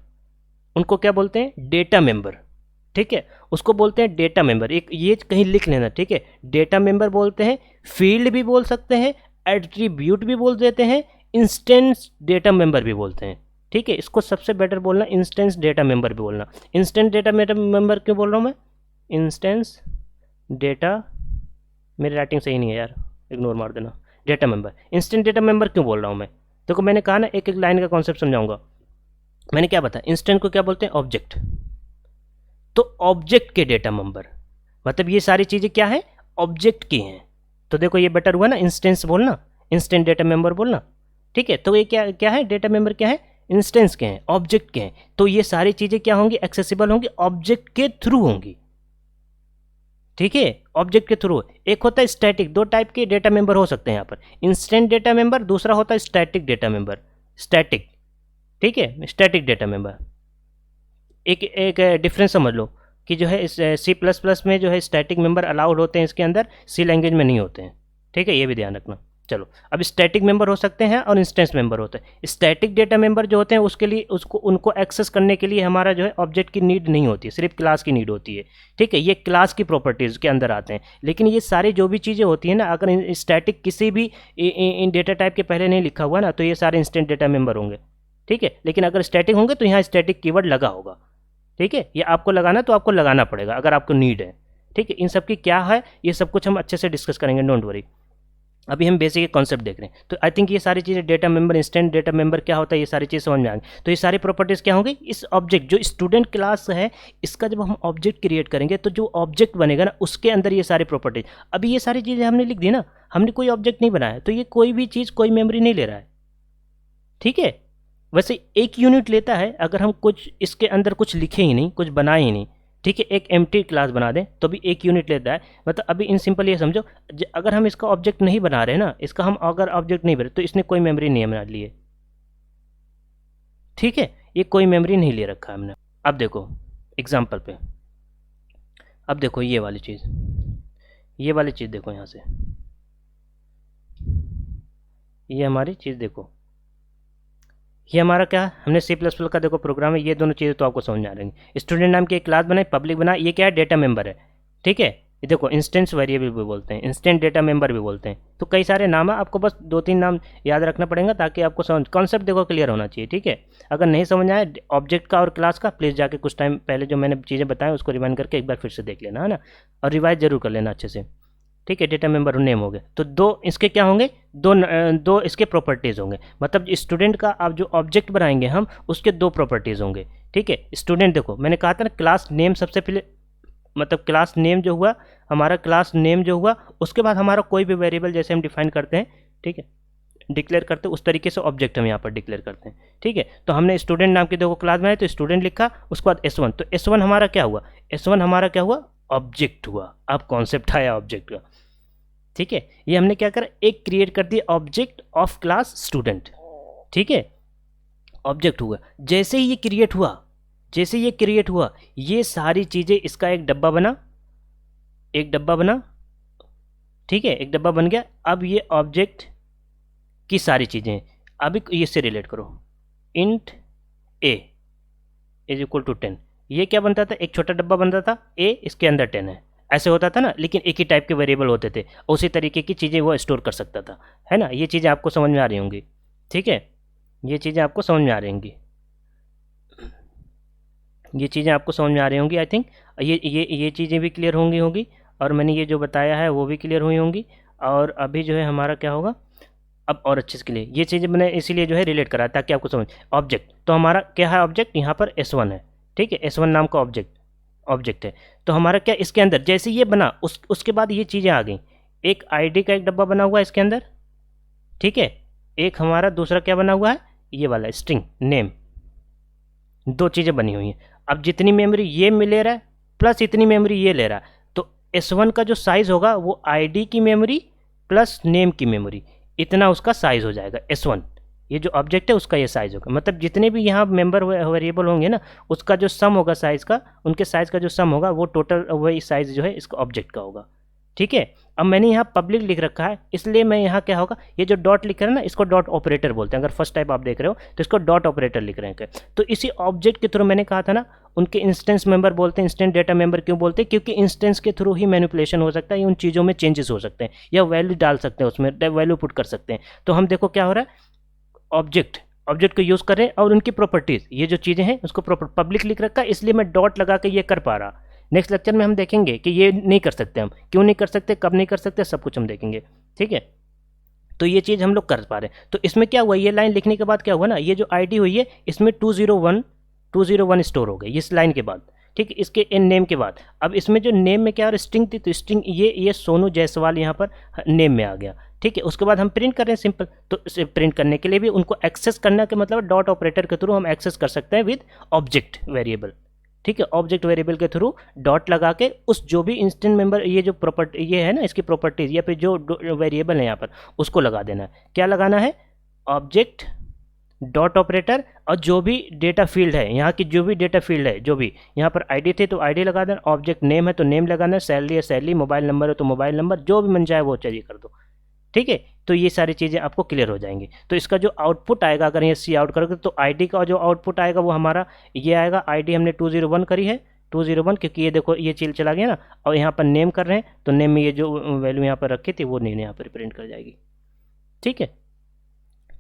उनको क्या बोलते हैं, डेटा मेंबर। ठीक है, उसको बोलते हैं डेटा मेंबर। एक ये कहीं लिख लेना। ठीक है, डेटा मेंबर बोलते हैं, फील्ड भी बोल सकते हैं, एट्रीब्यूट भी बोल देते हैं, इंस्टेंस डेटा मेंबर भी बोलते हैं। ठीक है, इसको सबसे बेटर बोलना इंस्टेंस डेटा मेंबर भी बोलना। इंस्टेंस डेटा मेंबर क्यों बोल रहा हूँ मैं, इंस्टेंस डेटा, मेरी राइटिंग सही नहीं है यार, इग्नोर मार देना। Data member, instant data member क्यों बोल रहा हूँ मैं, देखो मैंने कहा ना, एक एक लाइन का कॉन्सेप्ट समझाऊंगा। मैंने क्या बताया, इंस्टेंट को क्या बोलते हैं, ऑब्जेक्ट। तो ऑब्जेक्ट के डेटा मेंबर, मतलब ये सारी चीज़ें क्या है, ऑब्जेक्ट की हैं। तो देखो ये बेटर हुआ ना, इंस्टेंस बोलना, इंस्टेंट डेटा मेंबर बोलना। ठीक है, तो ये क्या क्या है, डेटा मेंबर क्या है, इंस्टेंस के हैं, ऑब्जेक्ट के हैं। तो ये सारी चीज़ें क्या होंगी, एक्सेसिबल होंगी, ऑब्जेक्ट के थ्रू होंगी। ठीक है, ऑब्जेक्ट के थ्रू। एक होता है स्टैटिक, दो टाइप के डेटा मेंबर हो सकते हैं यहाँ पर, इंस्टेंट डेटा मेंबर, दूसरा होता है स्टैटिक डेटा मेंबर। स्टैटिक, ठीक है, स्टैटिक डेटा मेंबर। एक डिफरेंस समझ लो कि जो है इस C++ में जो है स्टैटिक मेंबर अलाउड होते हैं, इसके अंदर C लैंग्वेज में नहीं होते हैं। ठीक है, ये भी ध्यान रखना। चलो, अब स्टैटिक मेंबर हो सकते हैं और इंस्टेंस मेंबर होते हैं। स्टैटिक डेटा मेंबर जो होते हैं उसके लिए उनको एक्सेस करने के लिए हमारा जो है ऑब्जेक्ट की नीड नहीं होती है, सिर्फ क्लास की नीड होती है। ठीक है, ये क्लास की प्रॉपर्टीज़ के अंदर आते हैं। लेकिन ये सारी जो भी चीज़ें होती हैं ना, अगर स्टैटिक किसी भी इन डेटा टाइप के पहले नहीं लिखा हुआ ना, तो ये सारे इंस्टेंट डेटा मेंबर होंगे। ठीक है, लेकिन अगर स्टैटिक होंगे तो यहाँ स्टैटिक कीवर्ड लगा होगा। ठीक है, ये आपको लगाना तो आपको लगाना पड़ेगा अगर आपको नीड है। ठीक है, इन सब की क्या है, ये सब कुछ हम अच्छे से डिस्कस करेंगे, डोंट वरी। अभी हम बेसिक कॉन्सेप्ट देख रहे हैं। तो आई थिंक ये सारी चीज़ें, data member, instant data member क्या होता है, ये सारी चीज़ समझ में आएंगी। तो ये सारी प्रॉपर्टीज़ क्या होंगी, इस ऑब्जेक्ट जो स्टूडेंट क्लास है, इसका जब हम ऑब्जेक्ट क्रिएट करेंगे तो जो ऑब्जेक्ट बनेगा ना, उसके अंदर ये सारी प्रॉपर्टीज। अभी ये सारी चीज़ें हमने लिख दी ना, हमने कोई ऑब्जेक्ट नहीं बनाया, तो ये कोई भी चीज़ कोई मेमोरी नहीं ले रहा है। ठीक है, वैसे एक यूनिट लेता है अगर हम कुछ इसके अंदर कुछ लिखे ही नहीं, कुछ बनाए ही नहीं, ठीक है, एक एम्प्टी क्लास बना दें तो भी एक यूनिट लेता है। मतलब अभी इन सिंपल ये समझो, अगर हम इसका ऑब्जेक्ट नहीं बना रहे ना, इसका हम अगर ऑब्जेक्ट नहीं बना तो इसने कोई मेमोरी नहीं बना ली है, ठीक है, ये कोई मेमोरी नहीं ले रखा है हमने। अब देखो एग्जाम्पल पे, अब देखो ये वाली चीज़ देखो, यहाँ से ये हमारी चीज़ देखो, ये हमारा क्या है, हमने C++ का देखो प्रोग्राम है, ये दोनों चीज़ें तो आपको समझ में आ रही हैं। स्टूडेंट नाम की एक क्लास बनाई, पब्लिक बनाई, ये क्या है, डेटा मेंबर है, ठीक है। ये देखो इंस्टेंस वेरिएबल भी बोलते हैं, इंस्टेंट डेटा मेंबर भी बोलते हैं, तो कई सारे नाम है, आपको बस 2-3 नाम याद रखना पड़ेगा ताकि आपको समझ, कॉन्सेप्ट देखो क्लियर होना चाहिए, ठीक है। अगर नहीं समझ आए ऑब्जेक्ट का और क्लास का, प्लीज़ जाके कुछ टाइम पहले जो मैंने चीज़ें बताएं उसको रिवाइंड करके एक बार फिर से देख लेना, है ना, और रिवाइज जरूर कर लेना अच्छे से, ठीक है। डेटा मेंबर नेम हो गए, तो दो इसके क्या होंगे, दो इसके प्रॉपर्टीज़ होंगे। मतलब स्टूडेंट का आप जो ऑब्जेक्ट बनाएंगे हम, उसके 2 प्रॉपर्टीज़ होंगे, ठीक है। स्टूडेंट देखो मैंने कहा था ना, क्लास नेम सबसे पहले, मतलब क्लास नेम जो हुआ हमारा, क्लास नेम जो हुआ, उसके बाद हमारा कोई भी वेरिएबल जैसे हम डिफाइन करते हैं, ठीक है, डिक्लेयर करते हैं, उस तरीके से ऑब्जेक्ट हम यहाँ पर डिक्लेयर करते हैं, ठीक है। तो हमने स्टूडेंट नाम की देखो क्लास बनाई, तो स्टूडेंट लिखा, उसके बाद S1, तो S1 हमारा क्या हुआ, S1 हमारा क्या हुआ, ऑब्जेक्ट हुआ। अब कॉन्सेप्ट आया ऑब्जेक्ट का, ठीक है। ये हमने क्या करा, एक क्रिएट कर दिया ऑब्जेक्ट ऑफ क्लास स्टूडेंट, ठीक है, ऑब्जेक्ट हुआ। जैसे ही ये क्रिएट हुआ, ये सारी चीज़ें, इसका एक डब्बा बना, ठीक है, एक डब्बा बन गया। अब ये ऑब्जेक्ट की सारी चीज़ें, अब इससे रिलेट करो, इंट a = 10, ये क्या बनता था, एक छोटा डब्बा बनता था, a इसके अंदर 10 है, ऐसे होता था ना, लेकिन एक ही टाइप के वेरिएबल होते थे, उसी तरीके की चीज़ें वो स्टोर कर सकता था, है ना। ये चीज़ें आपको समझ में आ रही होंगी, ठीक है, ये चीज़ें आपको समझ में आ रही होंगी, आई थिंक ये चीज़ें भी क्लियर होंगी, और मैंने ये जो बताया है वो भी क्लियर हुई होंगी। और अभी जो है हमारा क्या होगा, अब और अच्छे के लिए ये चीज़ें मैंने इसीलिए जो है रिलेट करा ताकि आपको समझ। ऑब्जेक्ट तो हमारा क्या है, ऑब्जेक्ट यहाँ पर S1 है, ठीक है, S1 नाम का ऑब्जेक्ट है। तो हमारा क्या, इसके अंदर जैसे ये बना, उसके बाद ये चीज़ें आ गई, एक ID का एक डब्बा बना हुआ है इसके अंदर, ठीक है, एक हमारा दूसरा क्या बना हुआ है, ये वाला स्ट्रिंग नेम, 2 चीज़ें बनी हुई हैं। अब जितनी मेमोरी ये ले रहा है प्लस इतनी मेमोरी ये ले रहा है, तो S1 का जो साइज़ होगा वो ID की मेमोरी प्लस नेम की मेमोरी, इतना उसका साइज़ हो जाएगा S1। ये जो ऑब्जेक्ट है उसका ये साइज़ होगा, मतलब जितने भी यहाँ मेंबर वेरिएबल होंगे ना, उसका जो सम होगा साइज़ का, उनके साइज़ का जो सम होगा वो टोटल वही साइज़ जो है इसका ऑब्जेक्ट का होगा, ठीक है। अब मैंने यहाँ पब्लिक लिख रखा है, इसलिए मैं यहाँ क्या होगा, ये जो डॉट लिख रहे हैं ना, इसको डॉट ऑपरेटर बोलते हैं। अगर फर्स्ट टाइप आप देख रहे हो तो इसको डॉट ऑपरेटर लिख रहे हैं। तो इसी ऑब्जेक्ट के थ्रू मैंने कहा था ना, उनके इंस्टेंस मेंबर बोलते हैं, इंस्टेंट डेटा मेंबर क्यों बोलते हैं, क्योंकि इंस्टेंस के थ्रू ही मैनिपुलेशन हो सकता है, उन चीज़ों में चेंजेस हो सकते हैं, या वैल्यू डाल सकते हैं, उसमें वैल्यू पुट कर सकते हैं। तो हम देखो क्या हो रहा है, ऑब्जेक्ट को यूज़ कर रहे हैं, और उनकी प्रॉपर्टीज़, ये जो चीज़ें हैं उसको पब्लिक लिख रखा है, इसलिए मैं डॉट लगा के ये कर पा रहा। नेक्स्ट लेक्चर में हम देखेंगे कि ये नहीं कर सकते, हम क्यों नहीं कर सकते, कब नहीं कर सकते, सब कुछ हम देखेंगे, ठीक है। तो ये चीज़ हम लोग कर पा रहे हैं। तो इसमें क्या हुआ, ये लाइन लिखने के बाद क्या हुआ ना, ये जो ID हुई है इसमें 201 स्टोर हो गई इस लाइन के बाद, ठीक है, इसके इन नेम के बाद। अब इसमें जो नेम में क्या स्ट्रिंग थी, तो स्ट्रिंग ये सोनू जायसवाल यहाँ पर नेम में आ गया, ठीक है। उसके बाद हम प्रिंट कर रहे हैं सिंपल, तो इसे प्रिंट करने के लिए भी उनको एक्सेस करना के मतलब डॉट ऑपरेटर के थ्रू हम एक्सेस कर सकते हैं विद ऑब्जेक्ट वेरिएबल, ठीक है। ऑब्जेक्ट वेरिएबल के थ्रू डॉट लगा के उस जो भी इंस्टेंट मेंबर, ये जो प्रॉपर्टी ये है ना इसकी प्रॉपर्टीज, या फिर जो वेरिएबल है यहाँ पर उसको लगा देना है। क्या लगाना है, ऑब्जेक्ट डॉट ऑपरेटर, और जो भी डेटा फील्ड है यहाँ की, जो भी डेटा फील्ड है, जो भी यहाँ पर ID थे तो ID लगा देना, ऑब्जेक्ट नेम है तो नेम लगाना, सैलरी है सैलरी, मोबाइल नंबर है तो मोबाइल नंबर, जो भी मन जाए वो चाहिए कर दो, ठीक है। तो ये सारी चीज़ें आपको क्लियर हो जाएंगी। तो इसका जो आउटपुट आएगा, अगर ये सी आउट करोगे तो ID का जो आउटपुट आएगा वो हमारा ये आएगा, ID हमने 201 करी है, 201, क्योंकि ये देखो ये चीज चला गया ना, और यहाँ पर नेम कर रहे हैं तो नेम में ये जो वैल्यू यहाँ पर रखी थी वो नेम यहाँ पर प्रिंट कर जाएगी, ठीक है।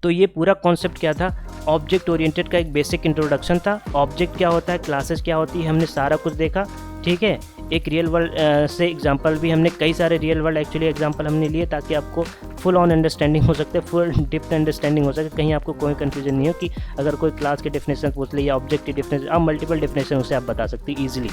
तो ये पूरा कॉन्सेप्ट क्या था, ऑब्जेक्ट ओरिएंटेड का एक बेसिक इंट्रोडक्शन था। ऑब्जेक्ट क्या होता है, क्लासेस क्या होती है, हमने सारा कुछ देखा, ठीक है। एक रियल वर्ल्ड से एग्जांपल भी हमने, कई सारे रियल वर्ल्ड एक्चुअली एग्जांपल हमने लिए ताकि आपको फुल ऑन अंडरस्टैंडिंग हो सकते, फुल डिप्थ अंडरस्टैंडिंग हो सके, कहीं आपको कोई कंफ्यूजन नहीं हो कि अगर कोई क्लास की डेफिनेशन पूछ ले या ऑब्जेक्ट की डेफिनेशन, आप मल्टीपल डेफिनेशन उसे आप बता सकते ईजिली,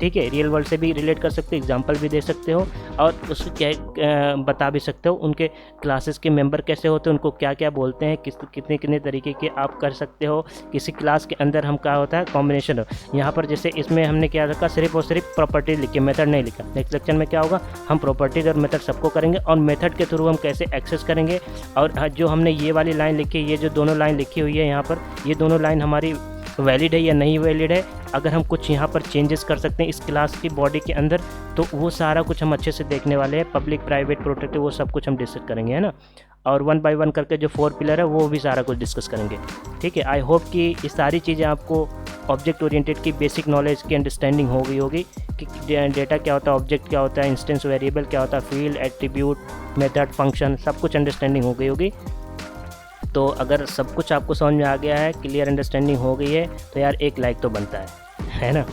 ठीक है, रियल वर्ल्ड से भी रिलेट कर सकते हो, एग्जांपल भी दे सकते हो और उसको क्या बता भी सकते हो उनके क्लासेस के मेंबर कैसे होते हैं, उनको क्या क्या बोलते हैं, कितने कितने तरीके के आप कर सकते हो। किसी क्लास के अंदर हम क्या होता है कॉम्बिनेशन हो। यहाँ पर जैसे इसमें हमने क्या रखा, सिर्फ और सिर्फ प्रॉपर्टीज लिखी, मेथड नहीं लिखा। नेक्स्ट लेक्चर में क्या होगा, हम प्रॉपर्टीज और मेथड सबको करेंगे और मेथड के थ्रू हम कैसे एक्सेस करेंगे। और जो हमने ये वाली लाइन लिखी, ये जो दोनों लाइन लिखी हुई है यहाँ पर, ये दोनों लाइन हमारी वैलिड है या नहीं वैलिड है। अगर हम कुछ यहाँ पर चेंजेस कर सकते हैं इस क्लास की बॉडी के अंदर, तो वो सारा कुछ हम अच्छे से देखने वाले हैं। पब्लिक, प्राइवेट, प्रोटेक्टिव, वो सब कुछ हम डिस्कस करेंगे, है ना। और 1 बाय 1 करके जो 4 पिलर है वो भी सारा कुछ डिस्कस करेंगे, ठीक है। आई होप कि ये सारी चीज़ें आपको ऑब्जेक्ट ओरिएंटेड की बेसिक नॉलेज की अंडरस्टैंडिंग हो गई होगी कि डेटा क्या होता है, ऑब्जेक्ट क्या होता है, इंस्टेंस वेरिएबल क्या होता है, फील्ड, एट्रीब्यूट, मेथड, फंक्शन, सब कुछ अंडरस्टैंडिंग हो गई होगी। तो अगर सब कुछ आपको समझ में आ गया है, क्लियर अंडरस्टैंडिंग हो गई है, तो यार एक लाइक तो बनता है ना।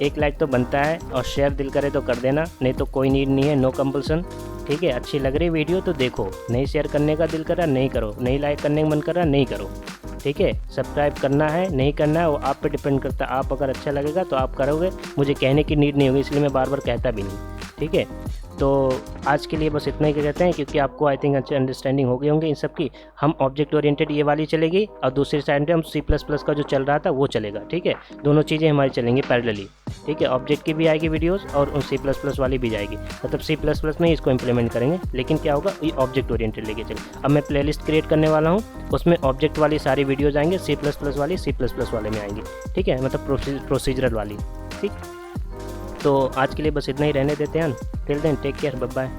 एक लाइक तो बनता है और शेयर दिल करे तो कर देना, नहीं तो कोई नीड नहीं है, नो कंपल्सन, ठीक है। अच्छी लग रही वीडियो तो देखो, नहीं शेयर करने का दिल कर रहा नहीं करो, नहीं लाइक करने का मन कर रहा नहीं करो, ठीक है। सब्सक्राइब करना है नहीं करना है वो आप पे डिपेंड करता है। आप अगर अच्छा लगेगा तो आप करोगे, मुझे कहने की नीड नहीं होगी, इसलिए मैं बार बार कहता भी नहीं, ठीक है। तो आज के लिए बस इतना ही कहते हैं, क्योंकि आपको आई थिंक अच्छी अंडरस्टैंडिंग हो गई होंगे इन सब की। हम ऑब्जेक्ट ओरिएंटेड ये वाली चलेगी और दूसरी साइड में हम C++ का जो चल रहा था वो चलेगा, ठीक है। दोनों चीज़ें हमारी चलेंगी पैरेलली, ठीक है। ऑब्जेक्ट की भी आएगी वीडियोस और C++ वाली भी जाएगी, मतलब C++ में ही इसको इम्प्लीमेंट करेंगे, लेकिन क्या होगा ये ऑब्जेक्ट ओरिएंटेड लेके चले। अब मैं प्लेलिस्ट क्रिएट करने वाला हूँ, उसमें ऑब्जेक्ट वाली सारी वीडियोज़ आएंगे, C++ वाली C++ वाले में आएंगी, ठीक है, मतलब प्रोसीजरल वाली, ठीक। तो आज के लिए बस इतना ही रहने देते हैं। Till then take care, bye bye.